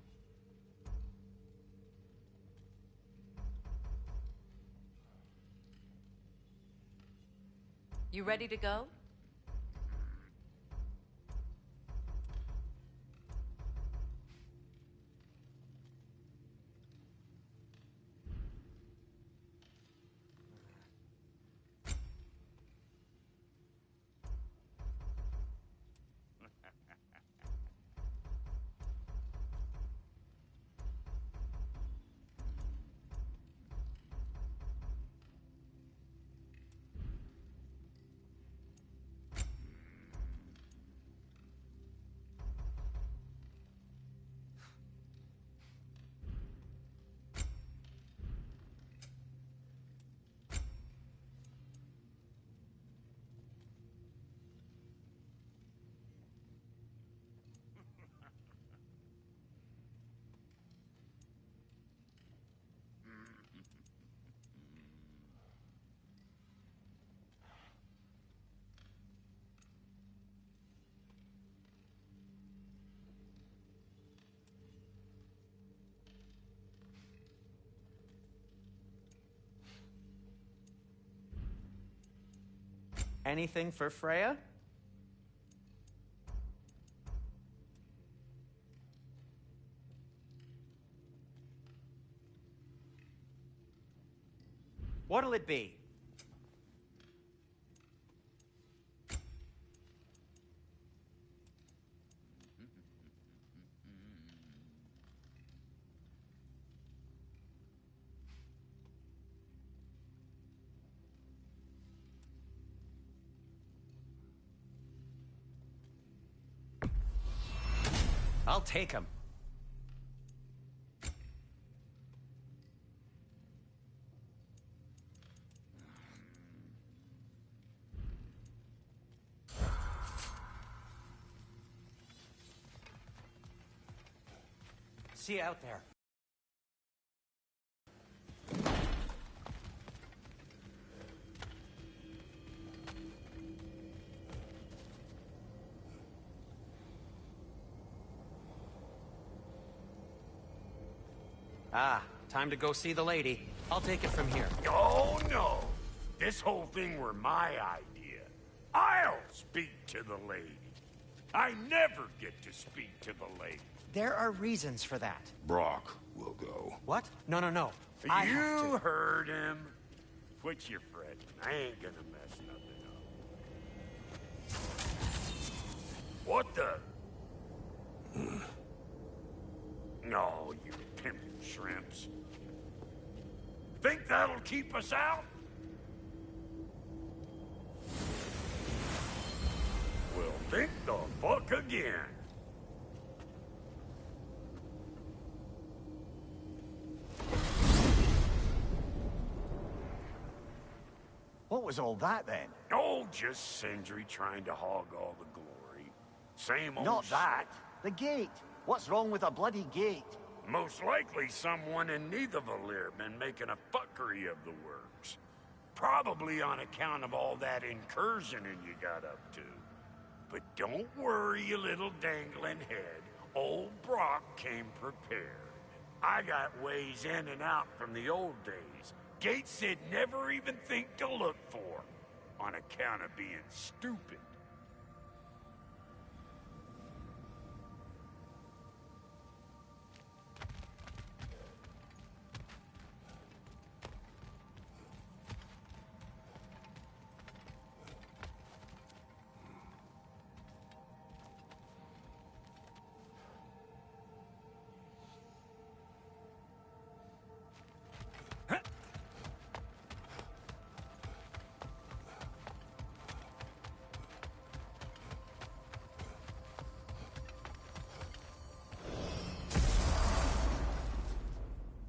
S2: You ready to go?
S5: Anything for Freya? What'll it be?
S8: I'll take him. See you out there. Ah, time to go see the lady. I'll take it from here.
S7: Oh, no. This whole thing were my idea. I'll speak to the lady. I never get to speak to the lady.
S8: There are reasons for that.
S1: Brock will go.
S8: What? No, no, no. I have
S7: You
S8: to.
S7: heard him. Quit your fretting. I ain't gonna mess nothing up. What the? No, you pimpin' shrimps. Think that'll keep us out? Well, think the fuck again.
S11: What was all that, then?
S7: Oh, just Sindri trying to hog all the glory. Same old
S11: Not
S7: shit.
S11: that. The gate. What's wrong with a bloody gate?
S7: Most likely someone in Nidavellir been making a fuckery of the works. Probably on account of all that incursioning you got up to. But don't worry, you little dangling head. Old Brock came prepared. I got ways in and out from the old days. Gates they'd never even think to look for, on account of being stupid.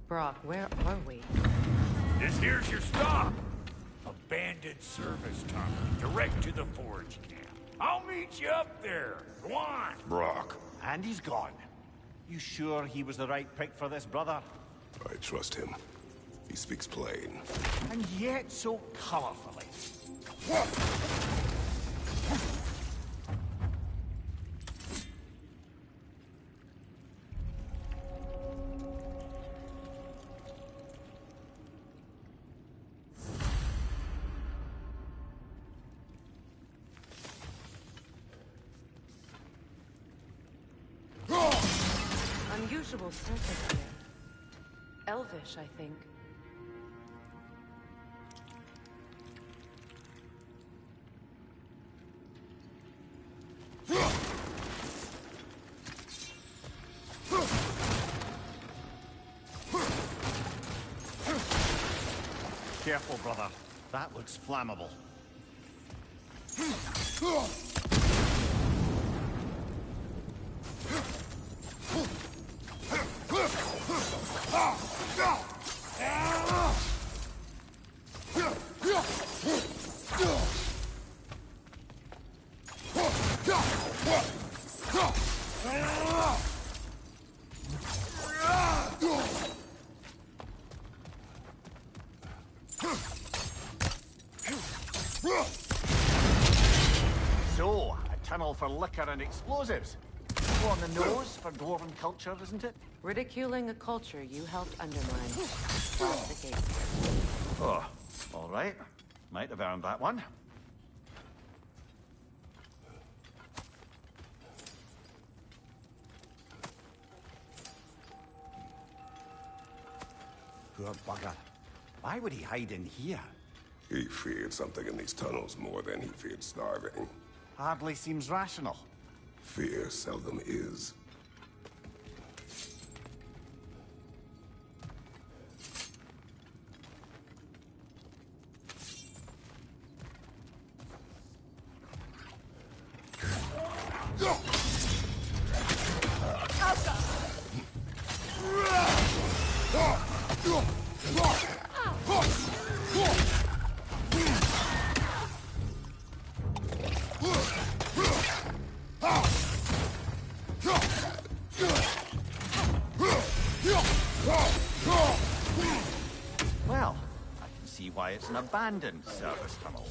S2: Brock, where are we?
S7: This here's your stop. Abandoned service tunnel, direct to the forge camp. I'll meet you up there. Go on.
S1: Brock.
S3: And he's gone. You sure he was the right pick for this, brother?
S1: I trust him. He speaks plain.
S3: And yet so colorfully.
S2: Unusual surface here. Elvish, I think.
S3: Careful, brother. That looks flammable. So, a tunnel for liquor and explosives. On the nose for dwarven culture, isn't it?
S2: Ridiculing a culture you helped undermine. That's the case here.
S3: Oh, all right. Might have earned that one. Poor bugger. Why would he hide in here?
S1: He feared something in these tunnels more than he feared starving.
S3: Hardly seems rational.
S1: Fear seldom is.
S3: Well, I can see why it's an abandoned service tunnel.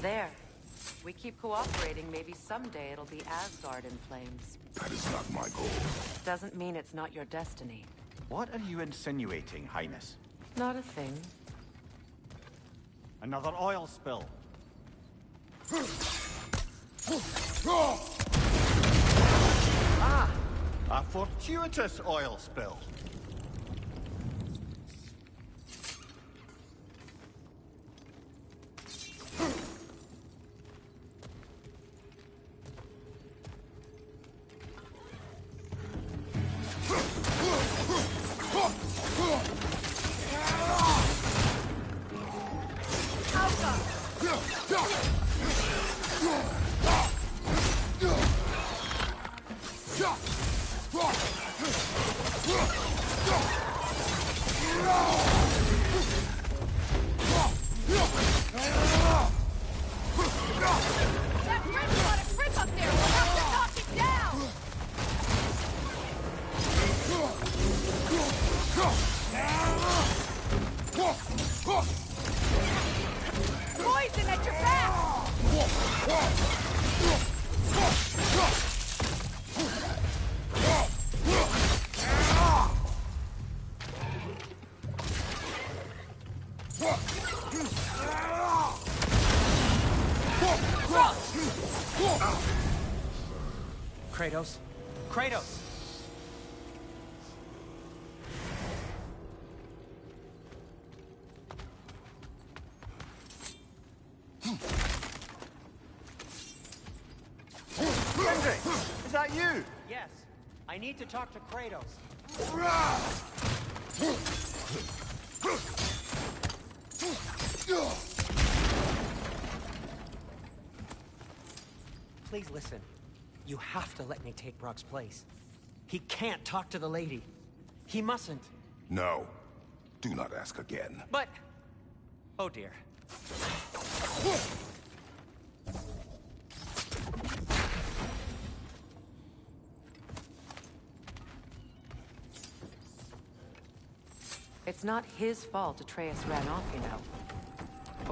S2: There. We keep cooperating, maybe someday it'll be Asgard in flames.
S1: That is not my goal.
S2: Doesn't mean it's not your destiny.
S3: What are you insinuating, Highness?
S2: Not a thing.
S3: Another oil spill. Ah! A fortuitous oil spill.
S6: Poison at your back!
S8: Kratos? Kratos!
S3: Sindri! Is that you?
S8: Yes. I need to talk to Kratos. Please listen. You have to let me take Brock's place. He can't talk to the lady. He mustn't.
S1: No. Do not ask again.
S8: But... Oh dear.
S2: It's not his fault Atreus ran off, you know.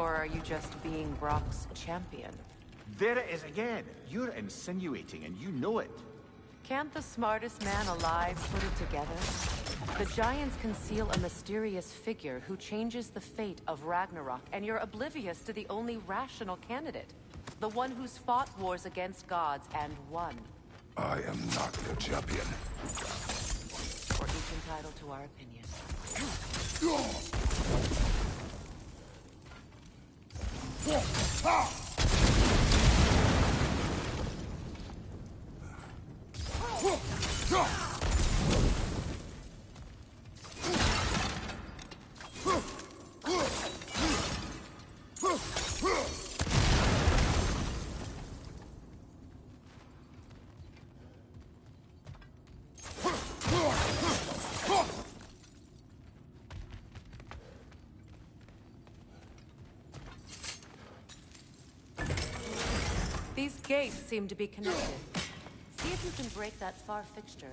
S2: Or are you just being Brock's champion?
S11: There it is again. You're insinuating, and you know it.
S2: Can't the smartest man alive put it together? The Giants conceal a mysterious figure who changes the fate of Ragnarok, and you're oblivious to the only rational candidate. The one who's fought wars against gods and won.
S1: I am not your champion.
S2: We're each entitled to our opinion. These gates seem to be connected. See if you can break that far fixture.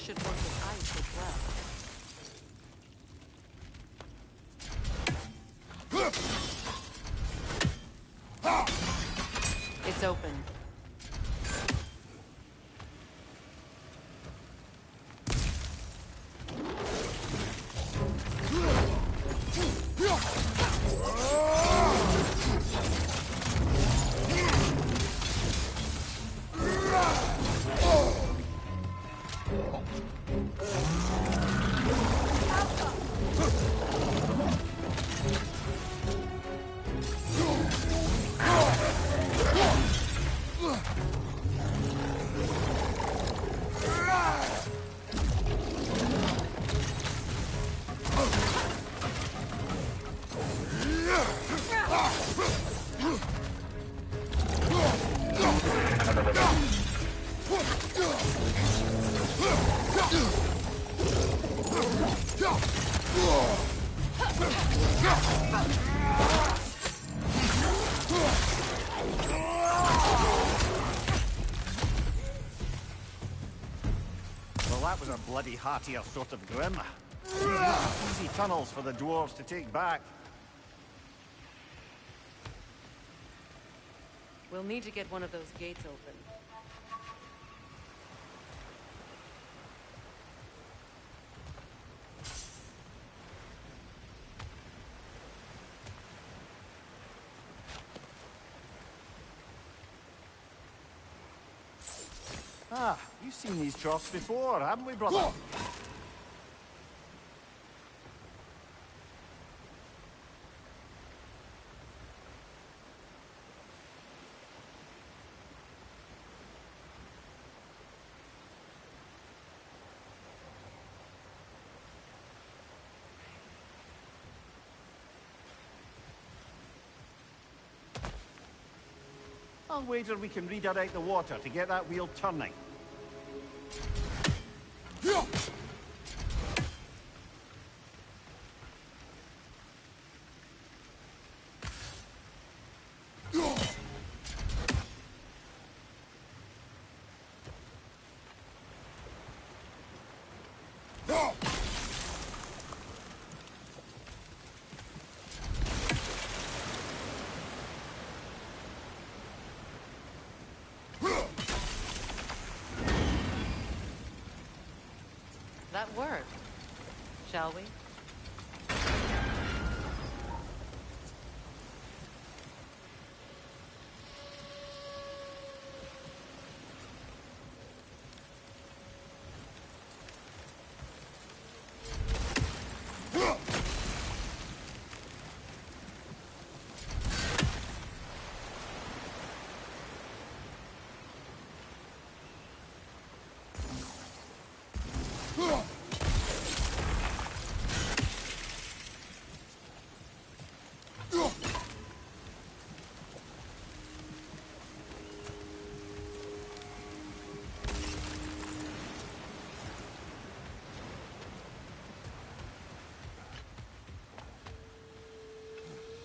S2: Should work with ice as well. It's open.
S3: That was a bloody heartier sort of grim. Easy tunnels for the dwarves to take back.
S2: We'll need to get one of those gates open.
S3: Ah, you've seen these troughs before, haven't we, brother? I'll wager we can redirect the water to get that wheel turning.
S2: That worked. Shall we?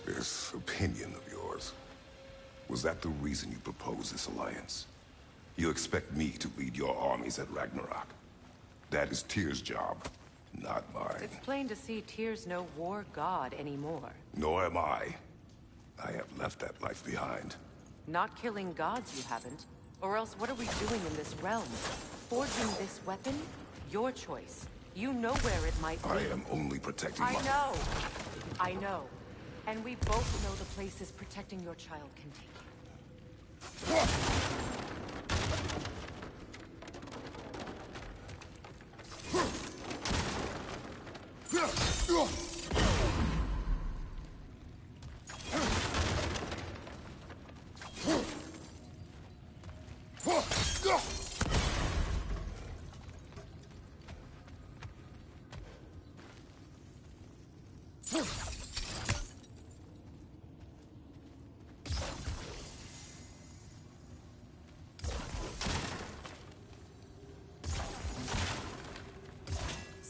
S1: This opinion of yours, was that the reason you proposed this alliance? You expect me to lead your armies at Ragnarok? That is Tyr's job, not mine.
S2: It's plain to see Tyr's no war god anymore.
S1: Nor am I. I have left that life behind.
S2: Not killing gods, you haven't. Or else what are we doing in this realm? Forging this weapon? Your choice. You know where it might be.
S1: I am only protecting
S2: I
S1: my...
S2: know! I know. And we both know the places protecting your child can take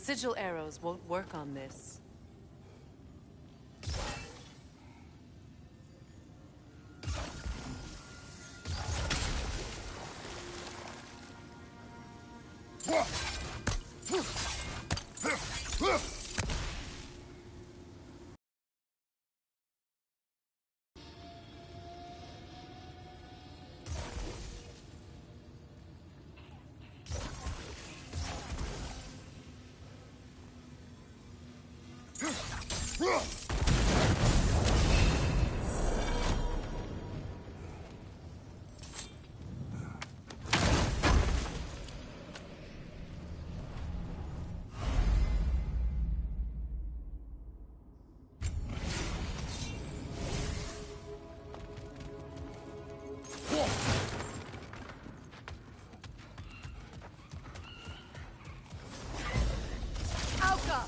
S2: Sigil arrows won't work on this.
S6: Alka!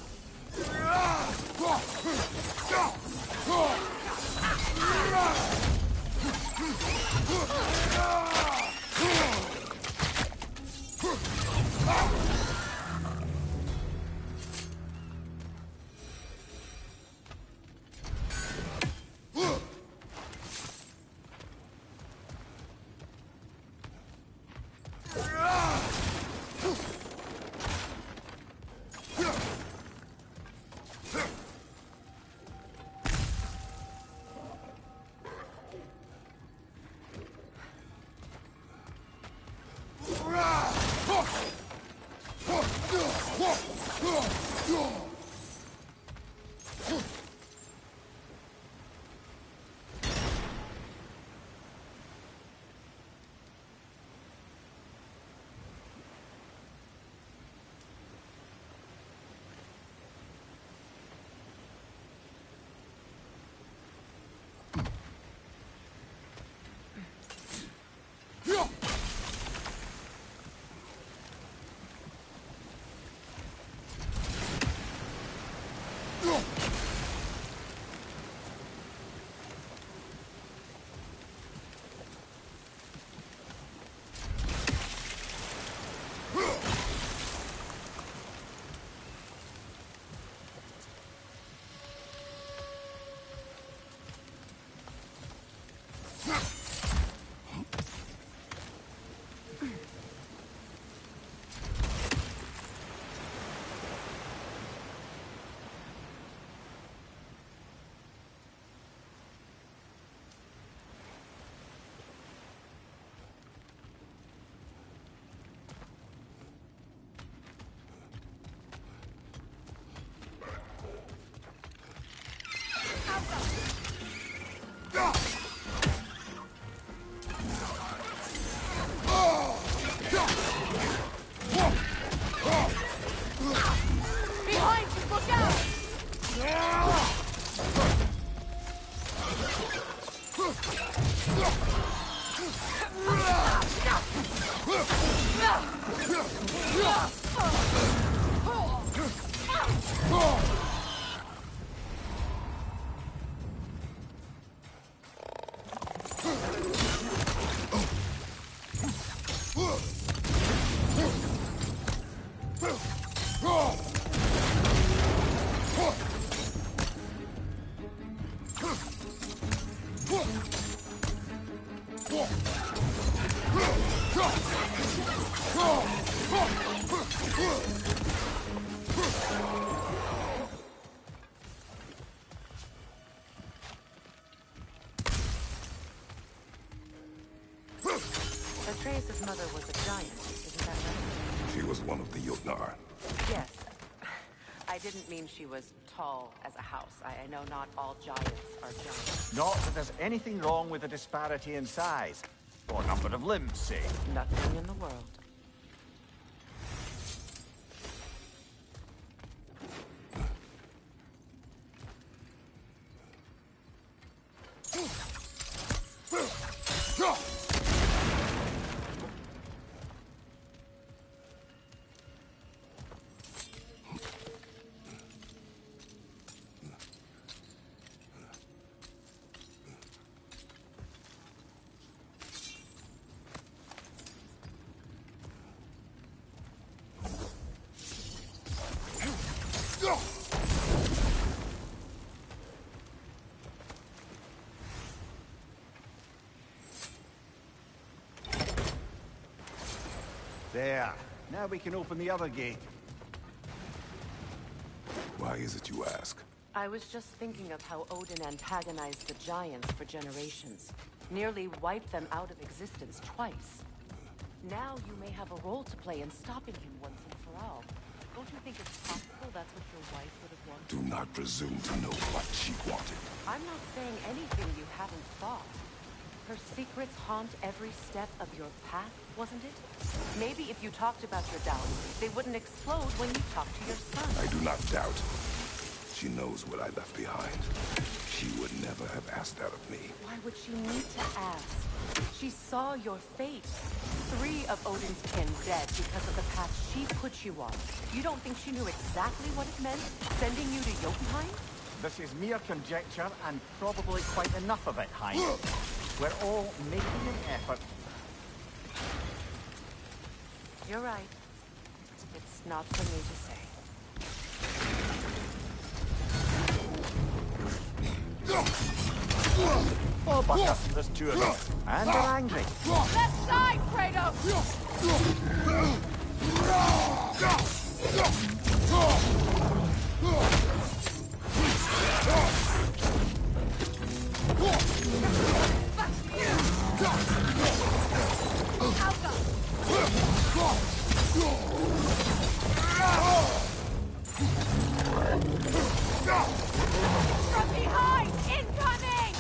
S2: mother was a giant, isn't that right?
S1: She was one of the Jotnar.
S2: Yes. I didn't mean she was tall as a house. I know not all giants are giants.
S3: Not that there's anything wrong with the disparity in size. Or number of limbs, say.
S2: Nothing in the world.
S3: There. Now we can open the other gate.
S1: Why is it you ask?
S2: I was just thinking of how Odin antagonized the giants for generations. Nearly wiped them out of existence twice. Now you may have a role to play in stopping him once and for all. Don't you think it's possible that's what your wife would have wanted?
S1: Do not presume to know what she wanted.
S2: I'm not saying anything you haven't thought. Her secrets haunt every step of your path, wasn't it? Maybe if you talked about your doubts, they wouldn't explode when you talked to your son.
S1: I do not doubt. She knows what I left behind. She would never have asked that of me.
S2: Why would she need to ask? She saw your fate. 3 of Odin's kin dead because of the path she put you on. You don't think she knew exactly what it meant, sending you to Jotunheim?
S3: This is mere conjecture, and probably quite enough of it, Hein. We're all making an effort.
S2: You're right. It's not for me to say.
S3: Oh, Bucker, there's 2 of them. And they're angry.
S6: Left side, Kratos! From behind! Incoming!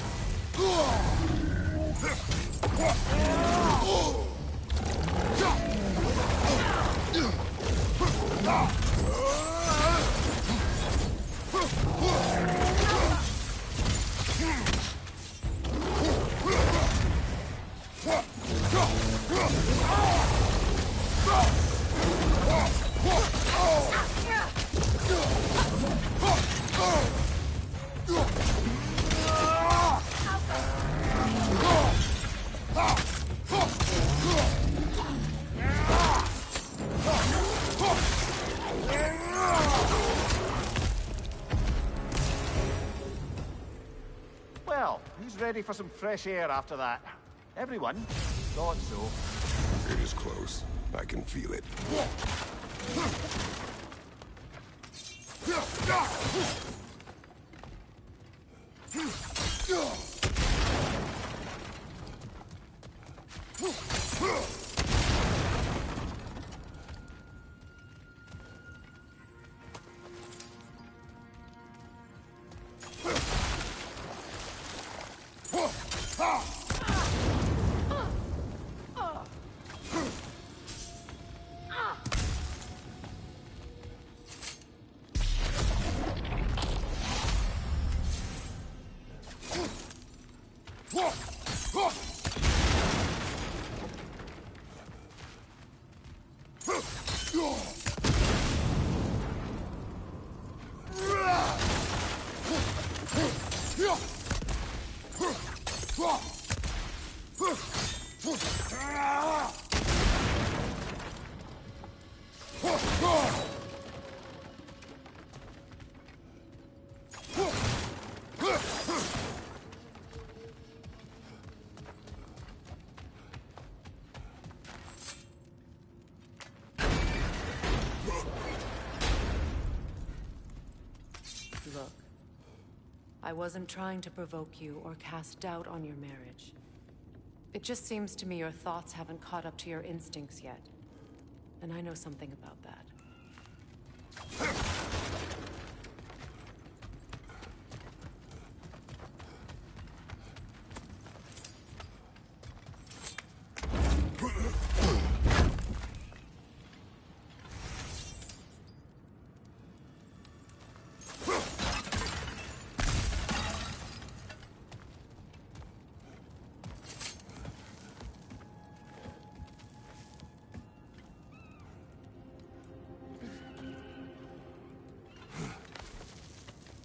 S3: Well, who's ready for some fresh air after that? Everyone? Thought so.
S1: It is close. I can feel it.
S2: Look, I wasn't trying to provoke you or cast doubt on your marriage. It just seems to me your thoughts haven't caught up to your instincts yet. And I know something about that.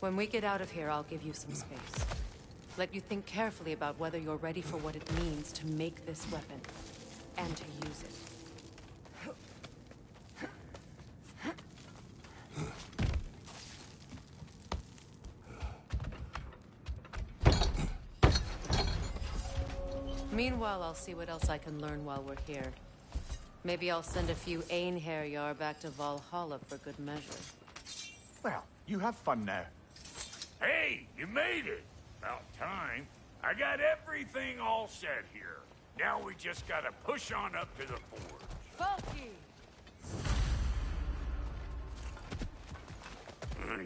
S2: When we get out of here, I'll give you some space. Let you think carefully about whether you're ready for what it means to make this weapon, and to use it. Meanwhile, I'll see what else I can learn while we're here. Maybe I'll send a few Einherjar back to Valhalla for good measure.
S11: Well, you have fun now.
S7: Hey, you made it! About time. I got everything all set here. Now we just gotta push on up to the forge.
S6: Falky!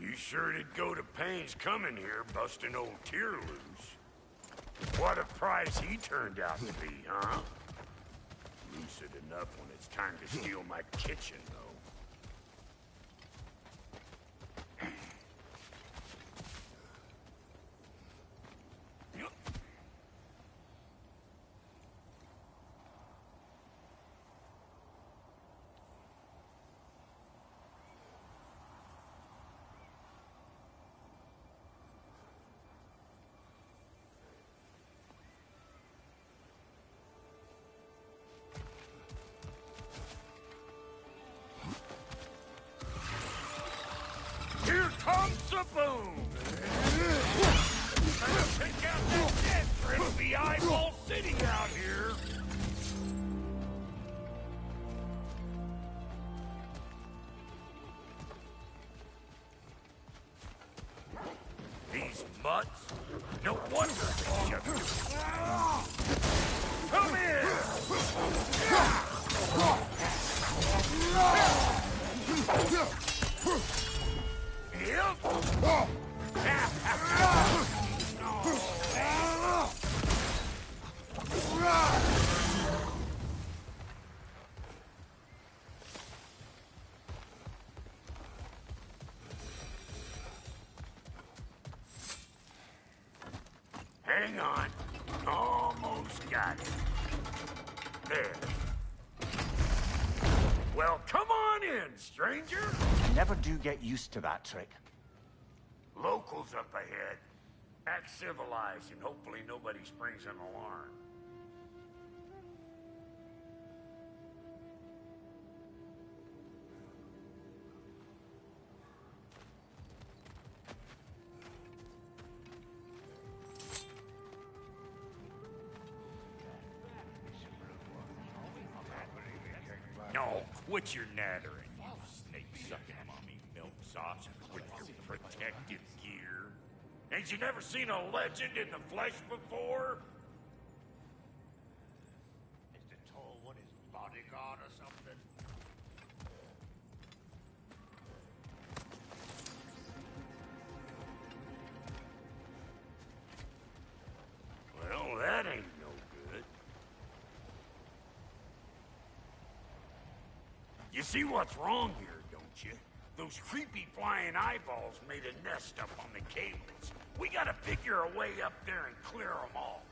S7: You sure did go to pains coming here, busting old Tyr loose. What a prize he turned out to be, huh? Lucid enough when it's time to steal my kitchen, though. Here comes the boom! Better pick out that desk, or it'll be Eyeball City out here! These mutts? No wonder they shut me. Come in! Hang on. Almost got it. There. Well, come on in, stranger.
S11: You never do get used to that trick.
S7: Locals up ahead. Act civilized and hopefully nobody springs an alarm. No, quit your nattering, you snake-sucking mommy milksops with your protective gear. Ain't you never seen a legend in the flesh before? Is the tall one his bodyguard or something? Well, that ain't no good. You see what's wrong here, don't you? Those creepy flying eyeballs made a nest up on the cables. We gotta figure a way up there and clear them all.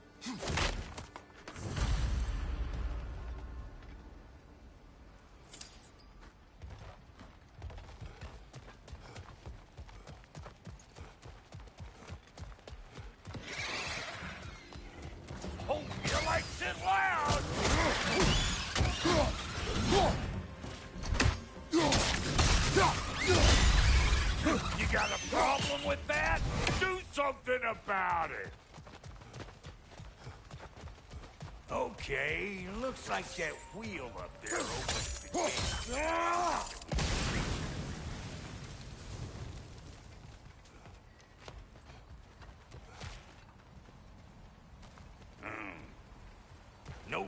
S7: Hope you likes it loud! You got a problem with that? Do something about it! Okay, looks like that wheel up there opens the gate.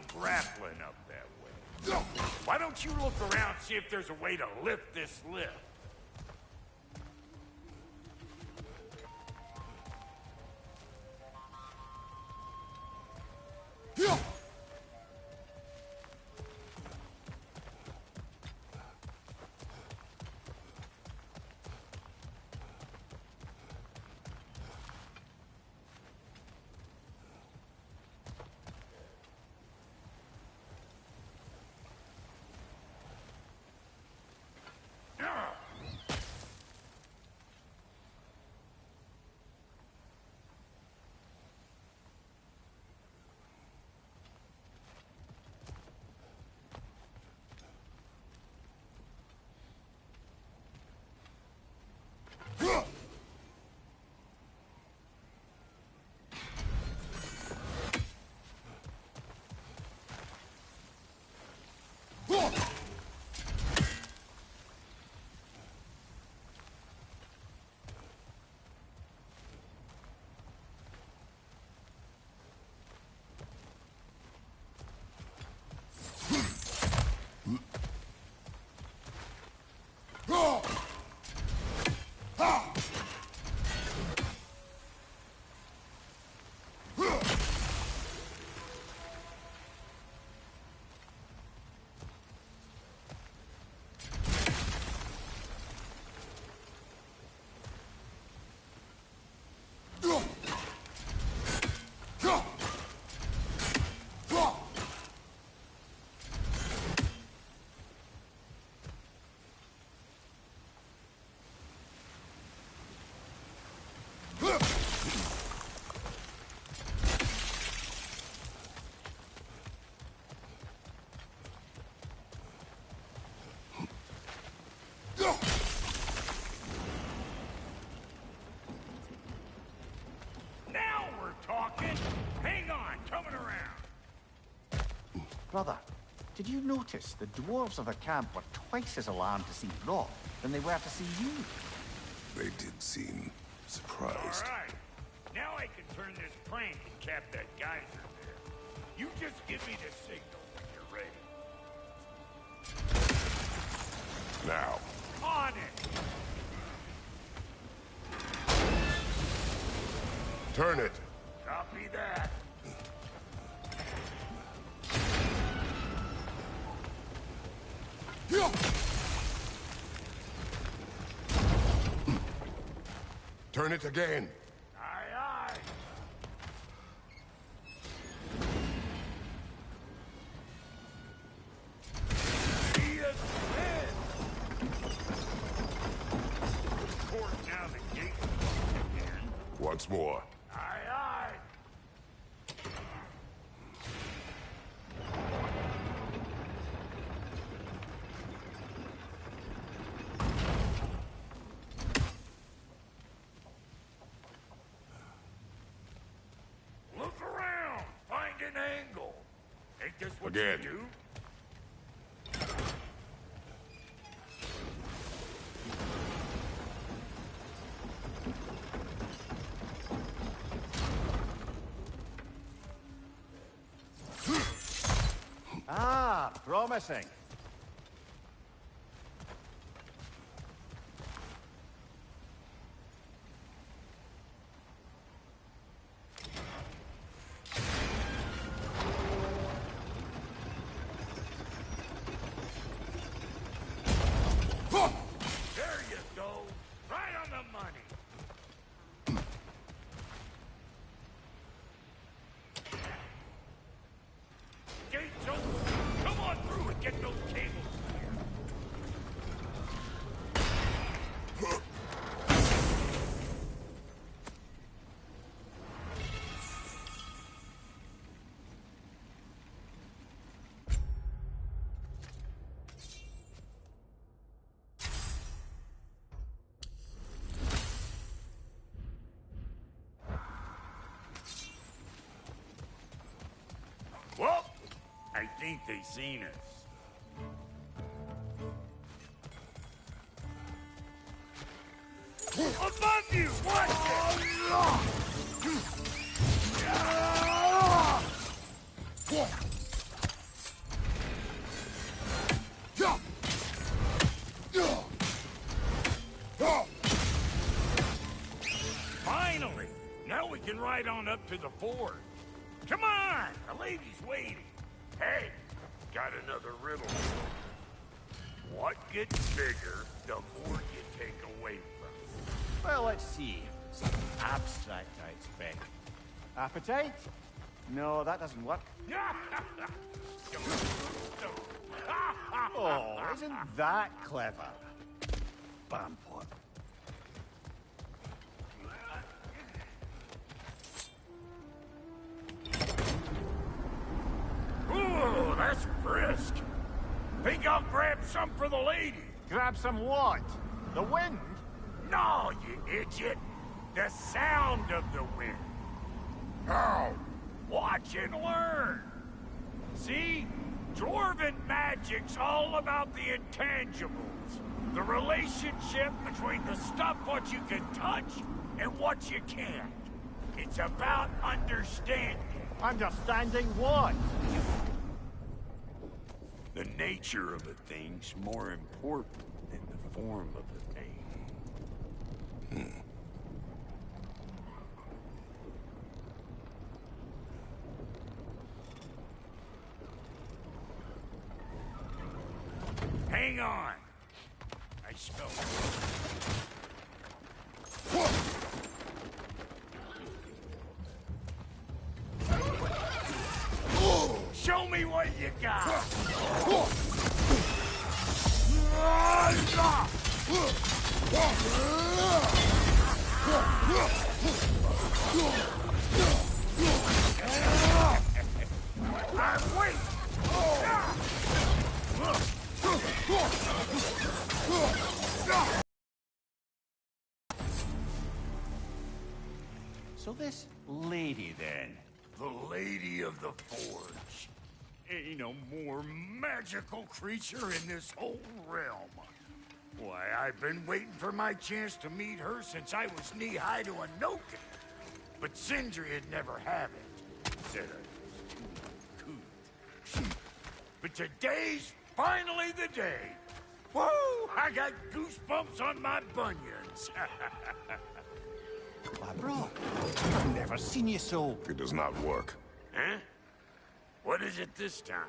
S7: grappling up that way. Why don't you look around, see if there's a way to lift this lift? Now we're talking! Hang on, coming around!
S11: Brother, did you notice the dwarves of the camp were twice as alarmed to see Rock than they were to see you?
S1: They did seem surprised.
S7: All right. Now I can turn this crank and cap that geyser there. You just give me the signal when you're ready.
S1: Now.
S7: On it!
S1: Turn it.
S7: Copy that.
S1: Turn it again.
S7: Aye, aye. See us then. Of course, now the gate's locked again.
S1: Once more.
S7: Aye, aye. Look around. Find an angle. Ain't this what
S1: Again.
S7: you do?
S11: Ah, promising.
S7: There you go. Right on the money. Gates open. Come on through and get those cables clear. Well, I think they seen us. Above you! Watch it! right on up to the forge. Come on! The lady's waiting. Hey, got another riddle. What gets bigger the more you take away from it?
S3: Well, let's see. Something abstract, I expect. Appetite? No, that doesn't work. Oh, isn't that clever? Bampot.
S7: Ooh, that's brisk. Think I'll grab some for the lady?
S3: Grab some what? The wind?
S7: No, you idiot. The sound of the wind.
S1: How?
S7: Watch and learn. See? Dwarven magic's all about the intangibles. The relationship between the stuff what you can touch and what you can't. It's about understanding.
S3: Understanding what?
S7: The nature of a thing's more important than the form of a thing. Hang on. I smell Show me what you got. I'm waiting.
S3: So this lady, then?
S7: The Lady of the Forge. Ain't no more magical creature in this whole realm. Why, I've been waiting for my chance to meet her since I was knee-high to a Noken. But Sindri'd never have it. Said I was too cool. But today's finally the day. Woo! I got goosebumps on my bunions.
S3: Bro, I've never seen you so...
S1: It does not work.
S7: Huh? What is it this time?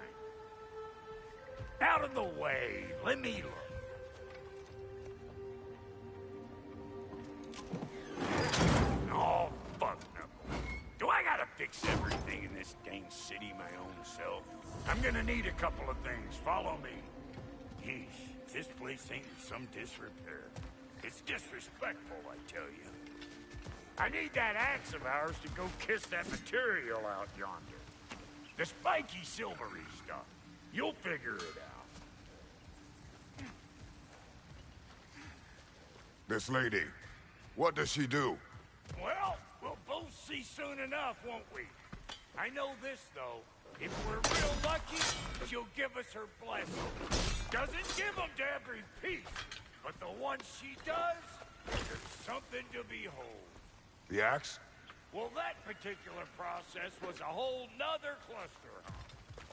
S7: Out of the way. Let me look. Oh, fuck no. Do I gotta fix everything in this dang city my own self? I'm gonna need a couple of things. Follow me. Yeesh, this place ain't in some disrepair. It's disrespectful, I tell you. I need that axe of ours to go kiss that material out yonder. The spiky, silvery stuff. You'll figure it out.
S1: This lady, what does she do?
S7: Well, we'll both see soon enough, won't we? I know this, though. If we're real lucky, she'll give us her blessing. Doesn't give them to every piece, but the ones she does, there's something to behold.
S1: The axe?
S7: Well, that particular process was a whole nother cluster.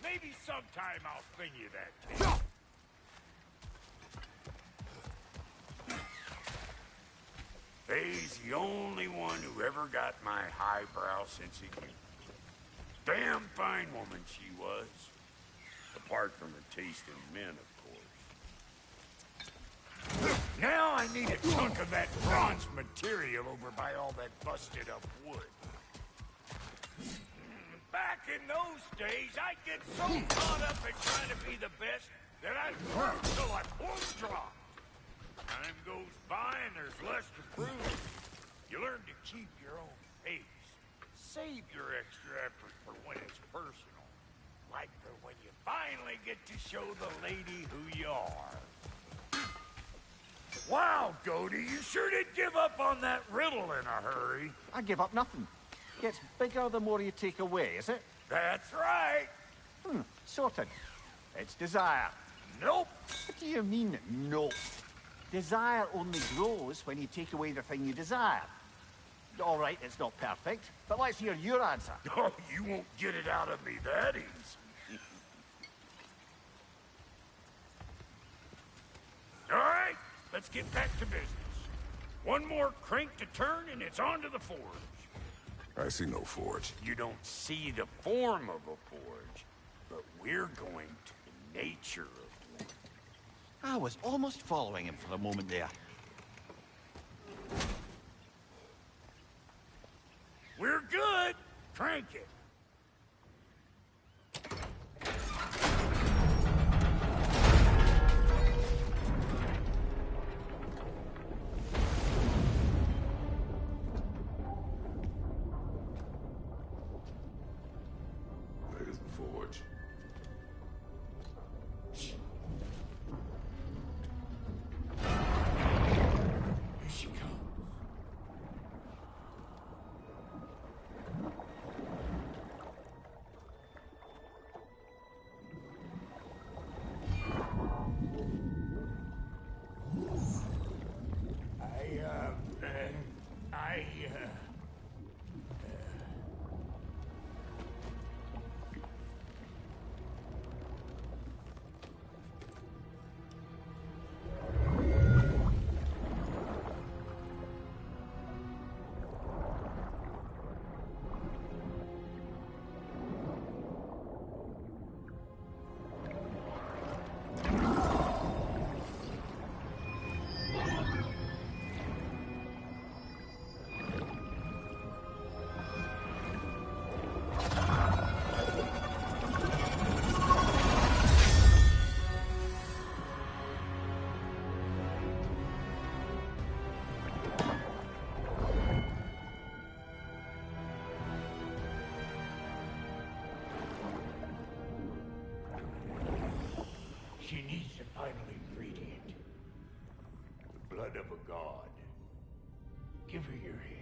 S7: Maybe sometime I'll spin you that tale. Faye's the only one who ever got my highbrow sense of humor. Damn fine woman she was. Apart from her taste in men, of course. Now I need a chunk of that bronze material over by all that busted up wood. Back in those days, I'd get so caught up in trying to be the best that I'd work till I plumb dropped. Time goes by and there's less to prove. You learn to keep your own pace. Save your extra effort for when it's personal. Like for when you finally get to show the lady who you are. Wow, Goody, you sure did give up on that riddle in a hurry.
S3: I give up nothing. Gets bigger the more you take away, is it?
S7: That's right.
S3: Sorted. It's desire.
S7: Nope.
S3: What do you mean, nope? Desire only grows when you take away the thing you desire. All right, it's not perfect, but let's hear your answer.
S7: Oh, you won't get it out of me that easy. All right, let's get back to business. One more crank to turn and it's on to the forge.
S1: I see no forge.
S7: You don't see the form of a forge, but we're going to the nature of one.
S3: I was almost following him for a moment there.
S7: We're good! Crank it!
S1: There's the forge.
S7: Here she comes. She needs the final ingredient. The blood of a god. Give her your hand.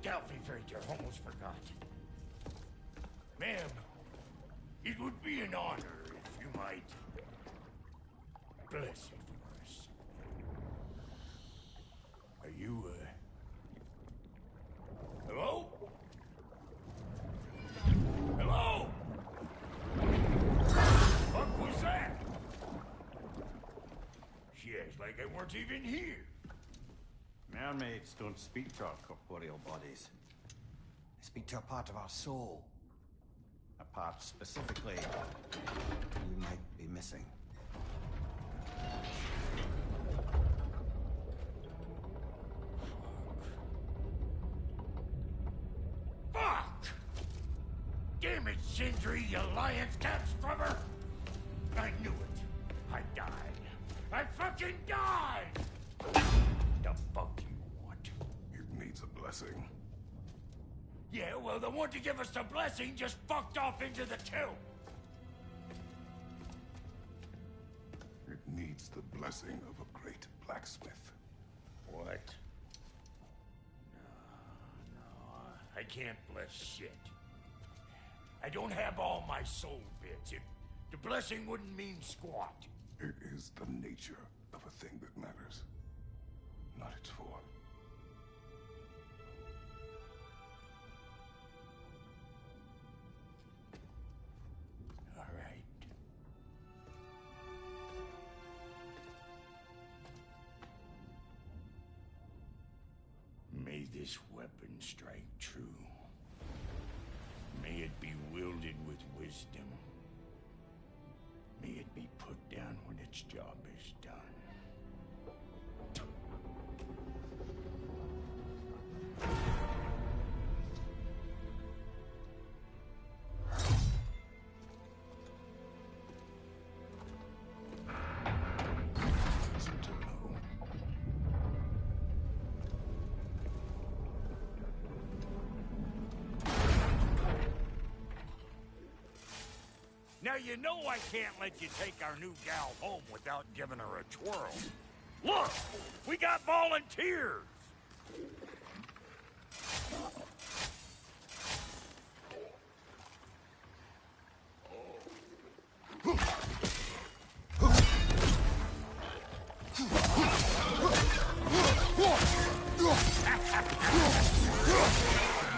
S7: Delphi Freighter, almost forgot. Ma'am, it would be an honor if you might bless it for us. Are you, hello? Hello? What was that? She acts like I weren't even here.
S3: Mermaids don't speak to our corporeal bodies. They speak to a part of our soul. A part specifically you might be missing.
S7: Fuck! Damn it, Sindri, you lion's cat scrubber! I knew it. I died. I fucking died! The fuck you want?
S1: It needs a blessing.
S7: Yeah, well, the one to give us the blessing just fucked off into the tomb.
S1: It needs the blessing of a great blacksmith.
S7: What? No, I can't bless shit. I don't have all my soul bits. The blessing wouldn't mean squat.
S1: It is the nature of a thing that matters, not its form.
S7: May this weapon strike true. May it be wielded with wisdom. May it be put down when its job is done. Now you know I can't let you take our new gal home without giving her a twirl. Look! We got volunteers!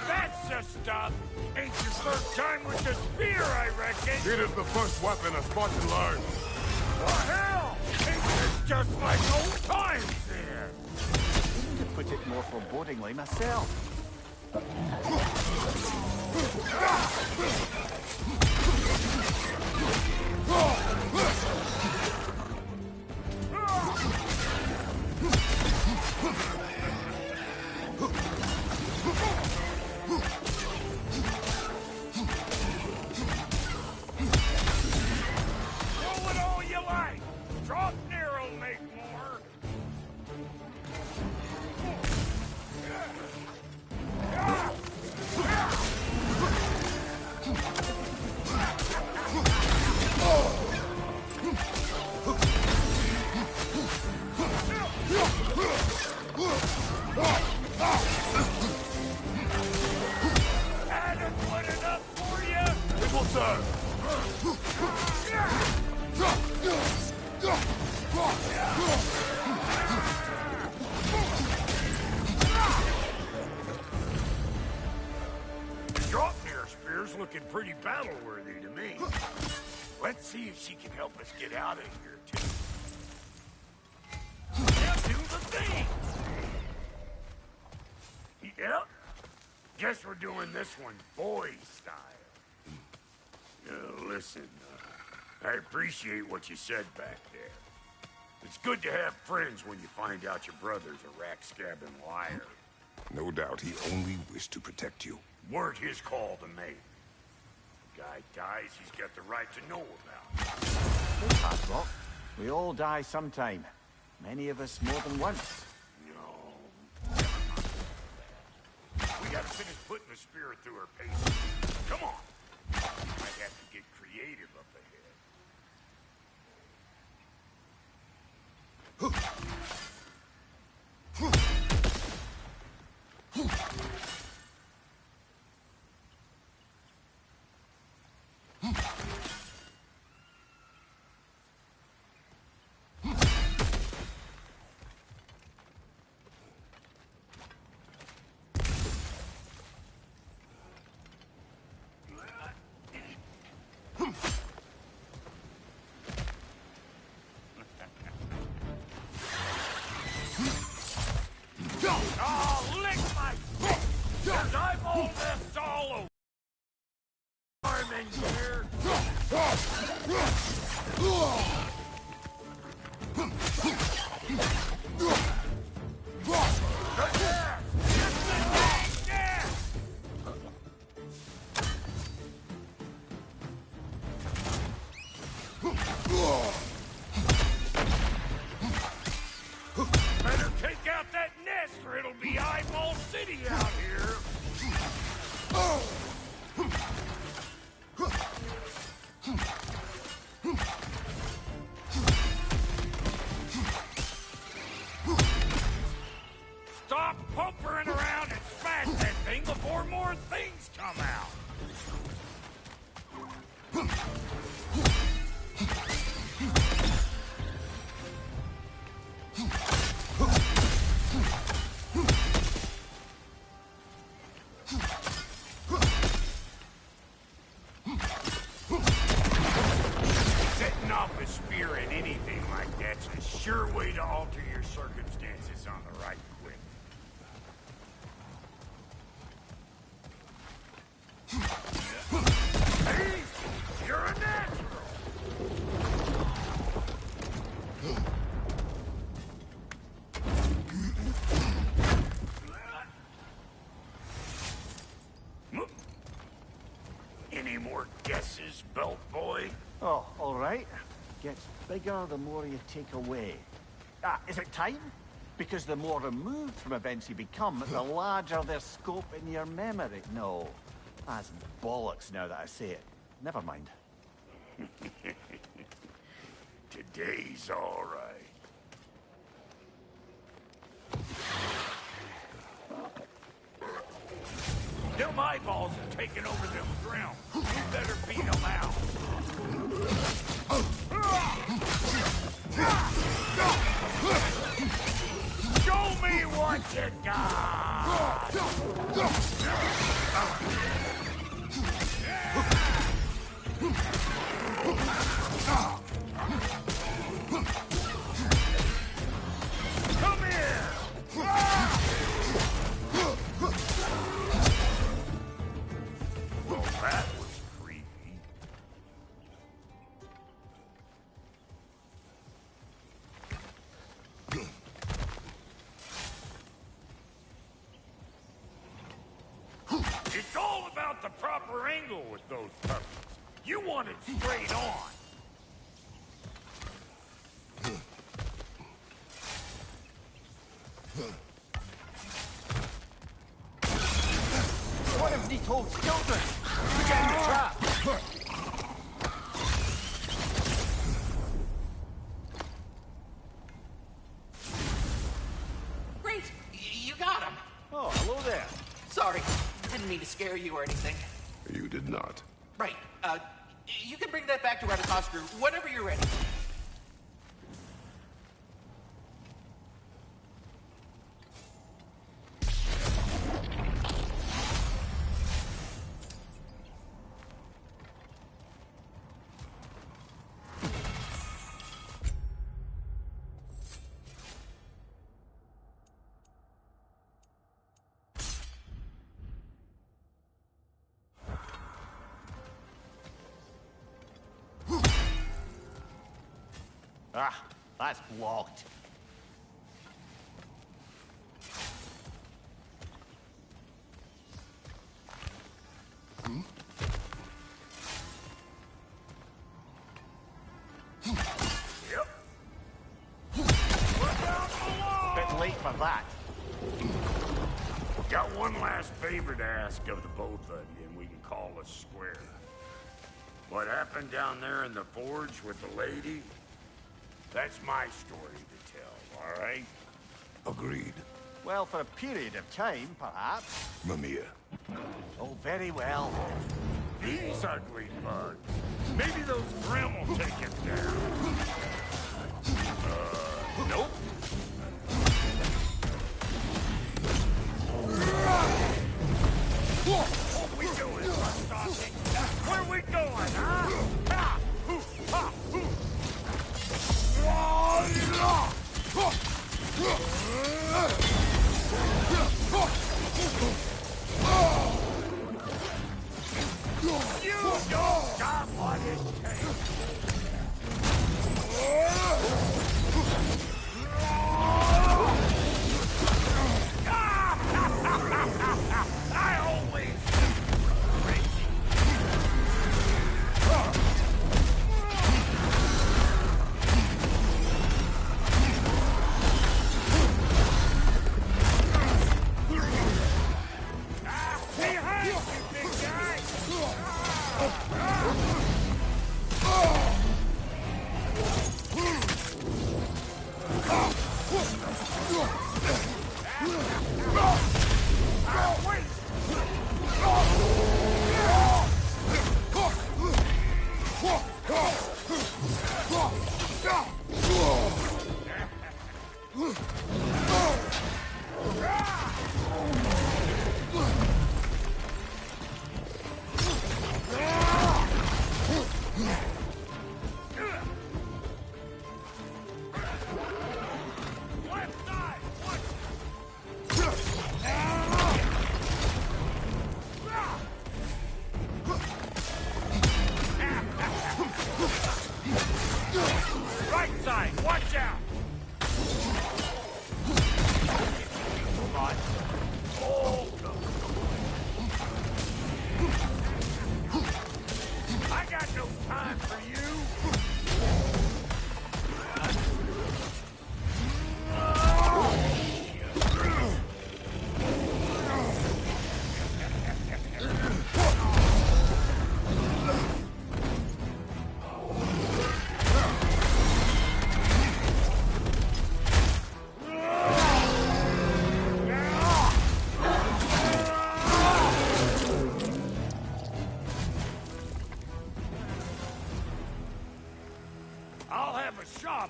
S7: That's the stuff! Ain't your first time with the spear, I reckon!
S1: It is the first weapon a Spartan learned.
S7: What hell? Ain't this just like old times then?
S3: To put it more forebodingly myself.
S7: Roll it all you like! Drop near'll make more! Adequate enough for you?
S1: It will serve.
S7: Draupnir spear's looking pretty battle-worthy to me. Let's see if she can help us get out of here, too. Now do the thing! Yep. Guess we're doing this one boy style. Listen, I appreciate what you said back there. It's good to have friends when you find out your brother's a rack-scabbing liar.
S1: No doubt he only wished to protect you.
S7: Weren't his call to make. Guy dies, he's got the right to know about it.
S3: Look, we all die sometime. Many of us more than once.
S7: No. We gotta finish putting the spirit through her paces. Come on. Might have to get creative up Oh, lick my foot! 'Cause I'm all this all over. I'm in here. Better take out that nest or it'll be Eyeball City out here. Stop pumpering around and smash that thing before more things come out. Setting off a spear at anything like that's a sure way to alter your circumstances on the right quick. glasses, belt boy.
S11: Oh, all right. Gets bigger the more you take away. Ah, is it time? Because the more removed from events you become, the larger their scope in your memory. No, that's bollocks now that I say it. Never mind.
S7: Today's all right. Them eyeballs are taking over them ground. You better beat them out. Show me what you got! Come here! Well, that was creepy. It's all about the proper angle with those puppies. You want it straight on.
S11: What if these hold children? We get in the trap.
S10: Great! You got him!
S11: Oh, hello there.
S10: Sorry, didn't mean to scare you or anything.
S1: You did not.
S10: Right, you can bring that back to Radikostra whenever you're ready.
S11: Ah, that's blocked.
S7: Yep. We're down below!
S11: Bit late for that.
S7: Got one last favor to ask of the both of you, and we can call us square. What happened down there in the forge with the lady? That's my story to tell, all right?
S1: Agreed.
S11: Well, for a period of time, perhaps.
S1: Mamiya.
S11: Oh, very well.
S7: These ugly bugs. Maybe those Grim will take him down. Nope. What we doing, Mustache? Where we going, huh? Ha! Hoo! Ha! Hoo! You don't got what it takes.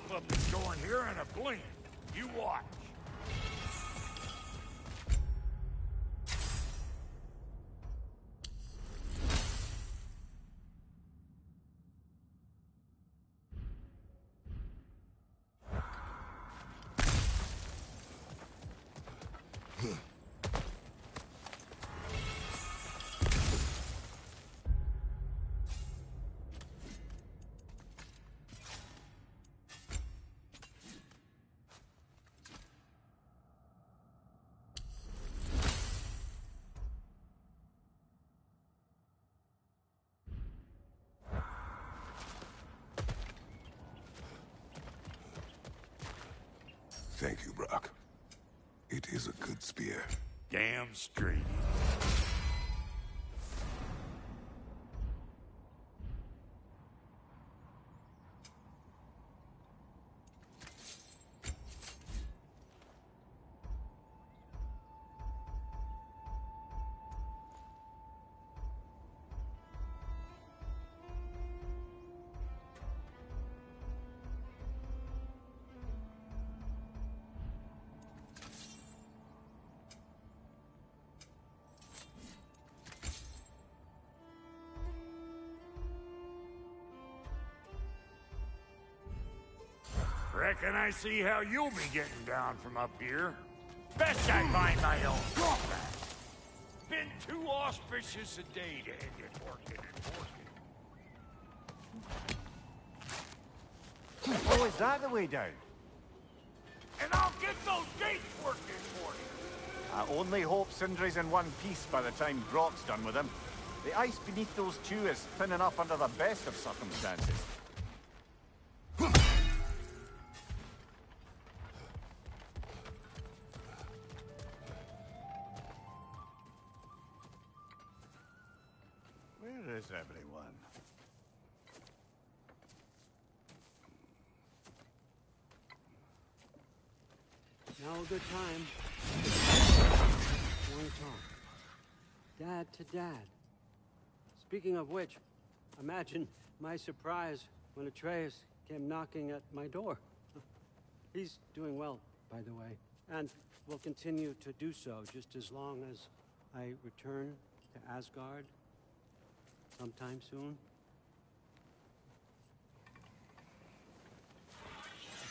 S7: pop up and go in here in a blink. You watch.
S1: Thank you, Brock. It is a good spear.
S7: Damn straight. Reckon I see how you'll be getting down from up here. Best I find my own drawback. Been too auspicious a day to end it working and working.
S11: Oh, is that the way down?
S7: And I'll get those gates working for you.
S11: I only hope Sindri's in one piece by the time Brock's done with him. The ice beneath those two is thinning up under the best of circumstances.
S3: Where is everyone?
S13: Now a good time. Want to talk. Dad to dad. Speaking of which, imagine my surprise when Atreus came knocking at my door. He's doing well, by the way, and will continue to do so just as long as I return to Asgard sometime soon.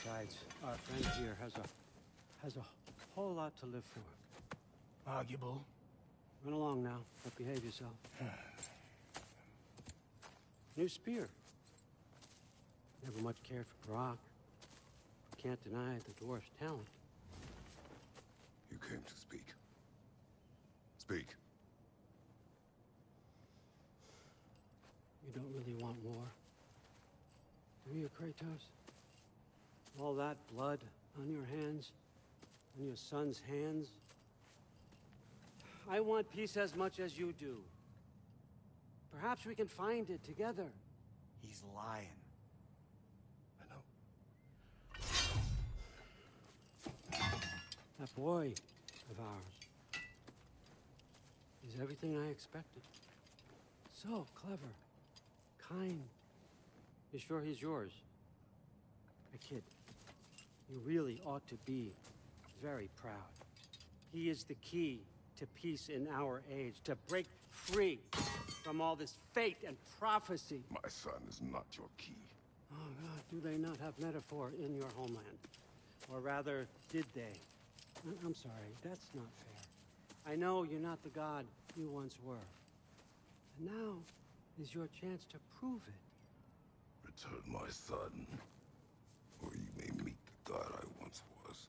S13: Besides, our friend here has a whole lot to live for.
S7: Arguable.
S13: Run along now, but behave yourself. New spear. Never much cared for Brock. Can't deny the dwarf's talent.
S1: You came to speak. Speak.
S13: You don't really want war, do you, Kratos? All that blood on your hands, on your son's hands. I want peace as much as you do. Perhaps we can find it together.
S3: He's lying.
S1: I know.
S13: That boy of ours is everything I expected. So clever, kind. You sure he's yours? A kid. You really ought to be very proud. He is the key to peace in our age, to break free from all this fate and prophecy.
S1: My son is not your key.
S13: Oh, God, do they not have metaphor in your homeland? Or rather, did they? I'm sorry, that's not fair. I know you're not the god you once were. And now is your chance to prove it.
S1: Return my son, or you may meet the god I once was.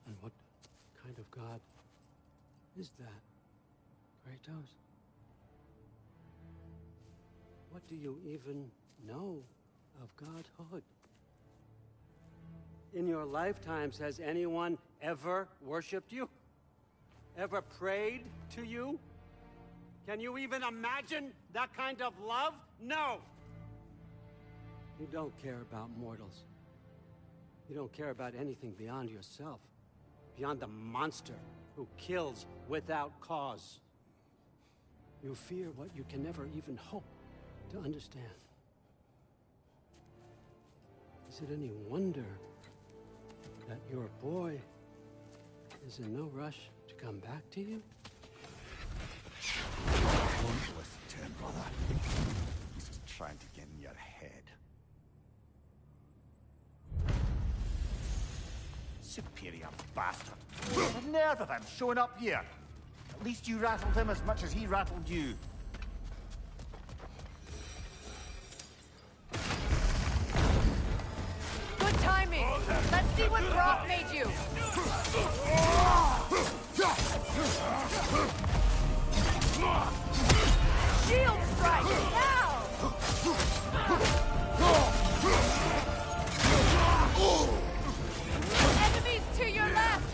S13: And what kind of god is that, Kratos? What do you even know of godhood? In your lifetimes, has anyone ever worshipped you? Ever prayed to you? Can you even imagine that kind of love? No! You don't care about mortals. You don't care about anything beyond yourself. Beyond the monster who kills without cause. You fear what you can never even hope to understand. Is it any wonder that your boy is in no rush to come back to you?
S3: Don't listen to him, brother. He's just trying to get in your head. Superior bastard.
S11: The nerve of him showing up here. At least you rattled him as much as he rattled you.
S2: Good timing. Let's see what Brock made you. Shield strike now. Enemies to your left.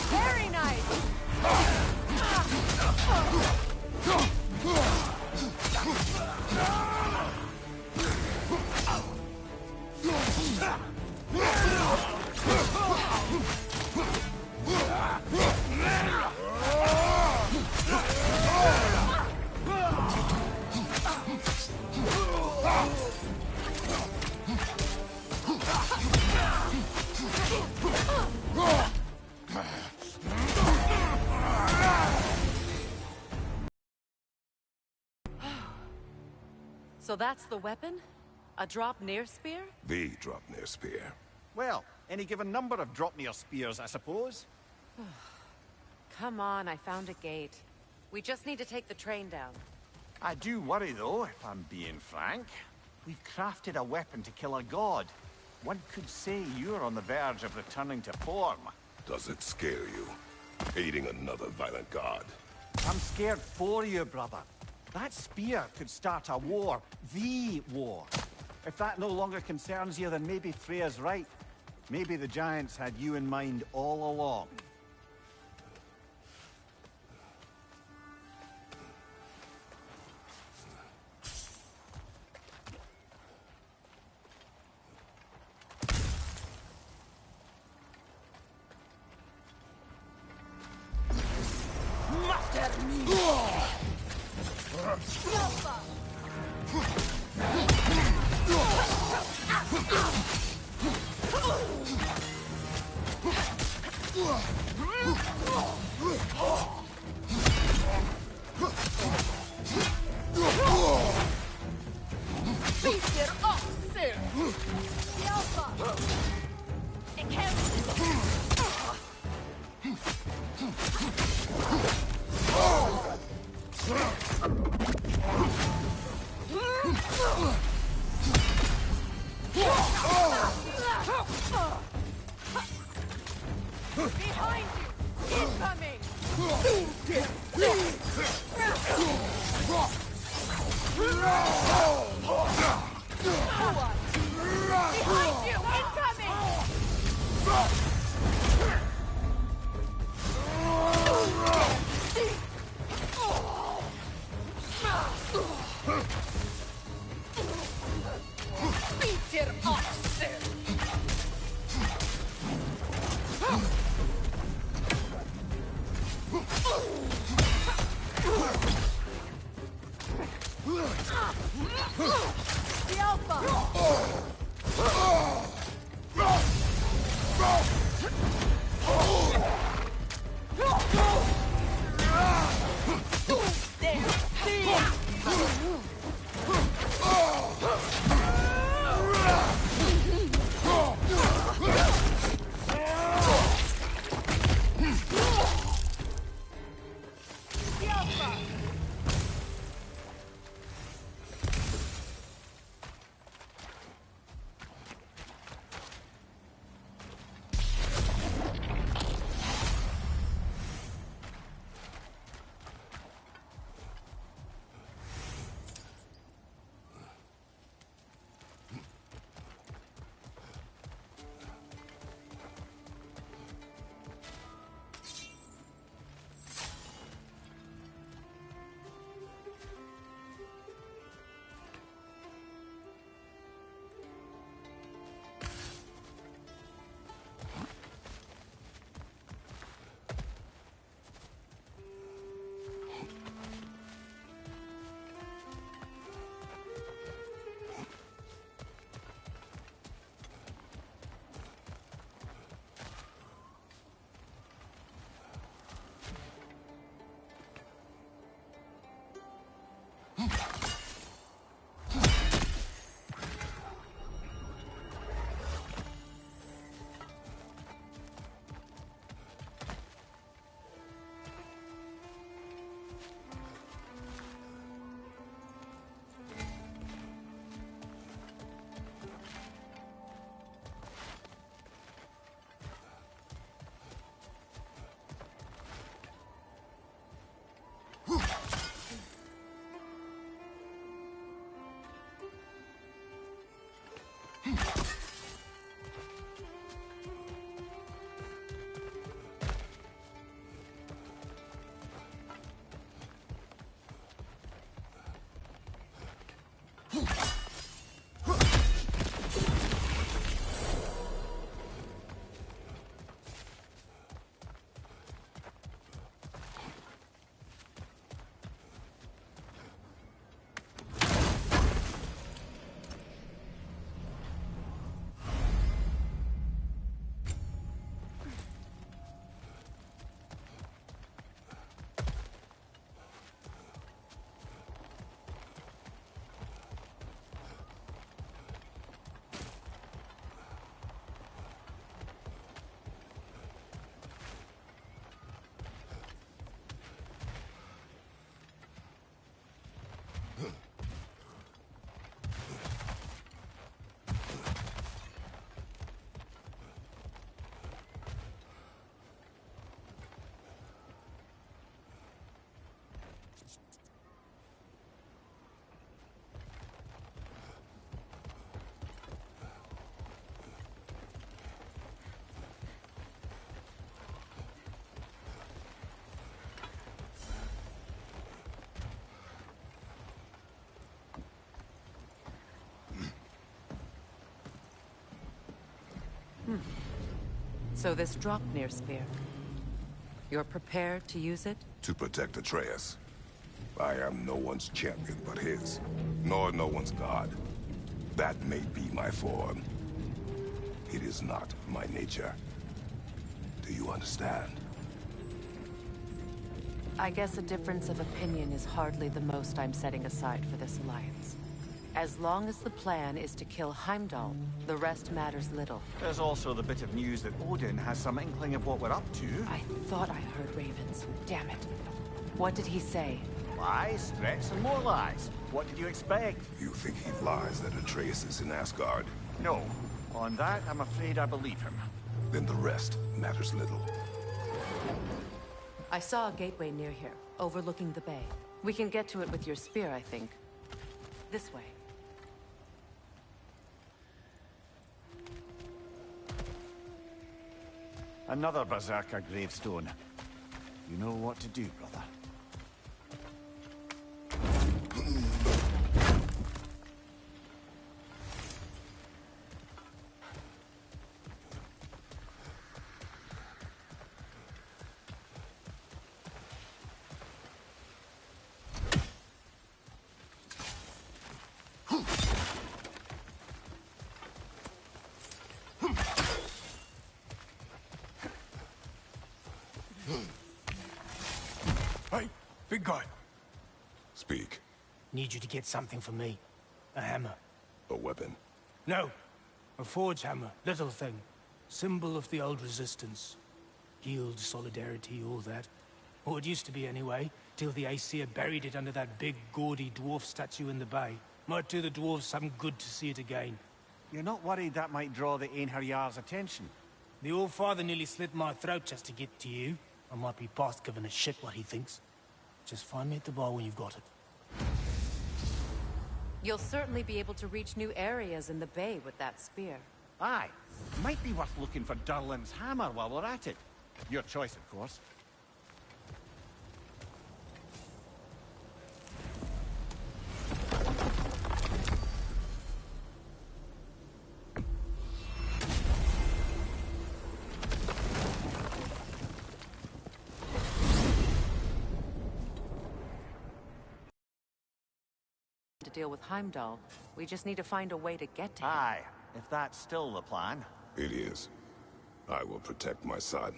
S2: Very nice. So that's the weapon? A drop near spear?
S1: The drop near spear.
S3: Well, any given number of drop-near spears, I suppose.
S2: Come on, I found a gate. We just need to take the train down.
S11: I do worry, though, if I'm being frank. We've crafted a weapon to kill a god. One could say you're on the verge of returning to form.
S1: Does it scare you? Aiding another violent god?
S11: I'm scared for you, brother. That spear could start a war. The war. If that no longer concerns you, then maybe Freya's right. Maybe the Giants had you in mind all along.
S2: Behind you! Incoming! Behind you! Incoming! Peter Oxen! So this Draupnir spear. You're prepared to use it?
S1: To protect Atreus. I am no one's champion but his, nor no one's god. That may be my form. It is not my nature. Do you understand?
S2: I guess a difference of opinion is hardly the most I'm setting aside for this alliance. As long as the plan is to kill Heimdall, the rest matters little.
S11: There's also the bit of news that Odin has some inkling of what we're up to.
S2: I thought I heard ravens. Damn it. What did he say?
S11: Lies, threats, and more lies. What did you expect?
S1: You think he lies that Atreus is in Asgard?
S11: No. On that, I'm afraid I believe him.
S1: Then the rest matters little.
S2: I saw a gateway near here, overlooking the bay. We can get to it with your spear, I think. This way.
S11: Another Berserker gravestone. You know what to do, brother.
S14: Hey, big guy.
S1: Speak.
S14: Need you to get something for me. A hammer.
S1: A weapon?
S14: No. A forge hammer. Little thing. Symbol of the old resistance. Guild, solidarity, all that. Or it used to be anyway, till the Aesir buried it under that big, gaudy dwarf statue in the bay. Might do the dwarves some good to see it again.
S11: You're not worried that might draw the Einherjar's attention?
S14: The All-Father nearly slit my throat just to get to you. I might be past giving a shit what he thinks. Just find me at the bar when you've got it.
S2: You'll certainly be able to reach new areas in the bay with that spear.
S11: Aye. Might be worth looking for Durlin's hammer while we're at it. Your choice, of course.
S2: To deal with Heimdall, we just need to find a way to get to him.
S11: Aye, if that's still the plan.
S1: It is. I will protect my son.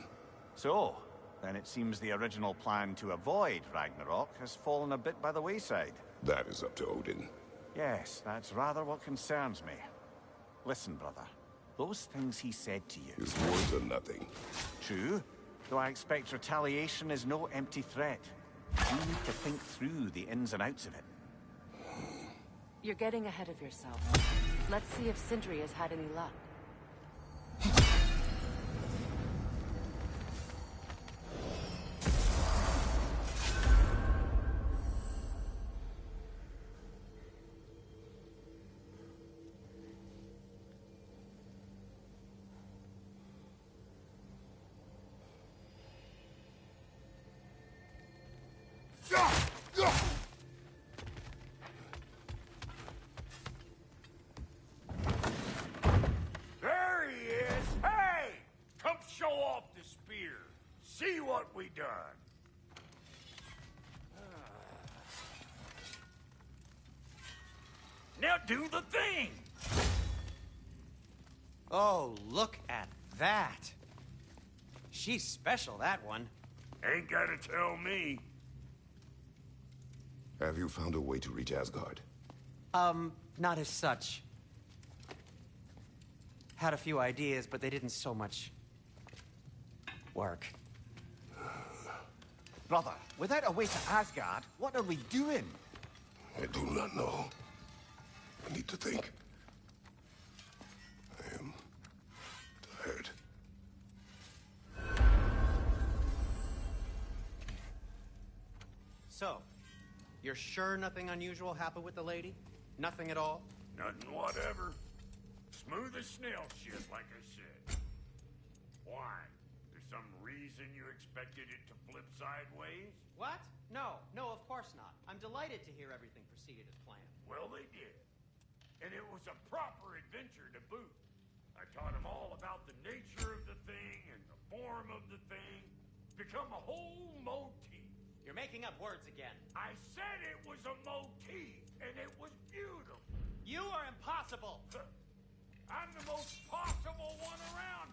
S11: So, then it seems the original plan to avoid Ragnarok has fallen a bit by the wayside.
S1: That is up to Odin.
S11: Yes, that's rather what concerns me. Listen, brother. Those things he said to you...
S1: His words are nothing.
S11: True, though I expect retaliation is no empty threat. You need to think through the ins and outs of it.
S2: You're getting ahead of yourself. Let's see if Sindri has had any luck.
S7: There he is! Hey! Come show off the spear. See what we done. Now do the thing!
S8: Oh, look at that. She's special, that one.
S7: Ain't gotta tell me.
S1: Have you found a way to reach Asgard?
S8: Not as such. Had a few ideas, but they didn't so much work.
S11: Brother, without a way to Asgard, what are we doing?
S1: I do not know. I need to think. I am tired.
S5: So, you're sure nothing unusual happened with the lady? Nothing at all?
S7: Nothing whatever. Smooth as snail shit, like I said. Why? There's some reason you expected it to flip sideways?
S5: What? No, of course not. I'm delighted to hear everything proceeded as planned.
S7: Well, they did. And it was a proper adventure to boot. I taught him all about the nature of the thing and the form of the thing. Become a whole motif.
S5: You're making up words again.
S7: I said it was a motif, and it was beautiful.
S5: You are impossible.
S7: I'm the most possible one around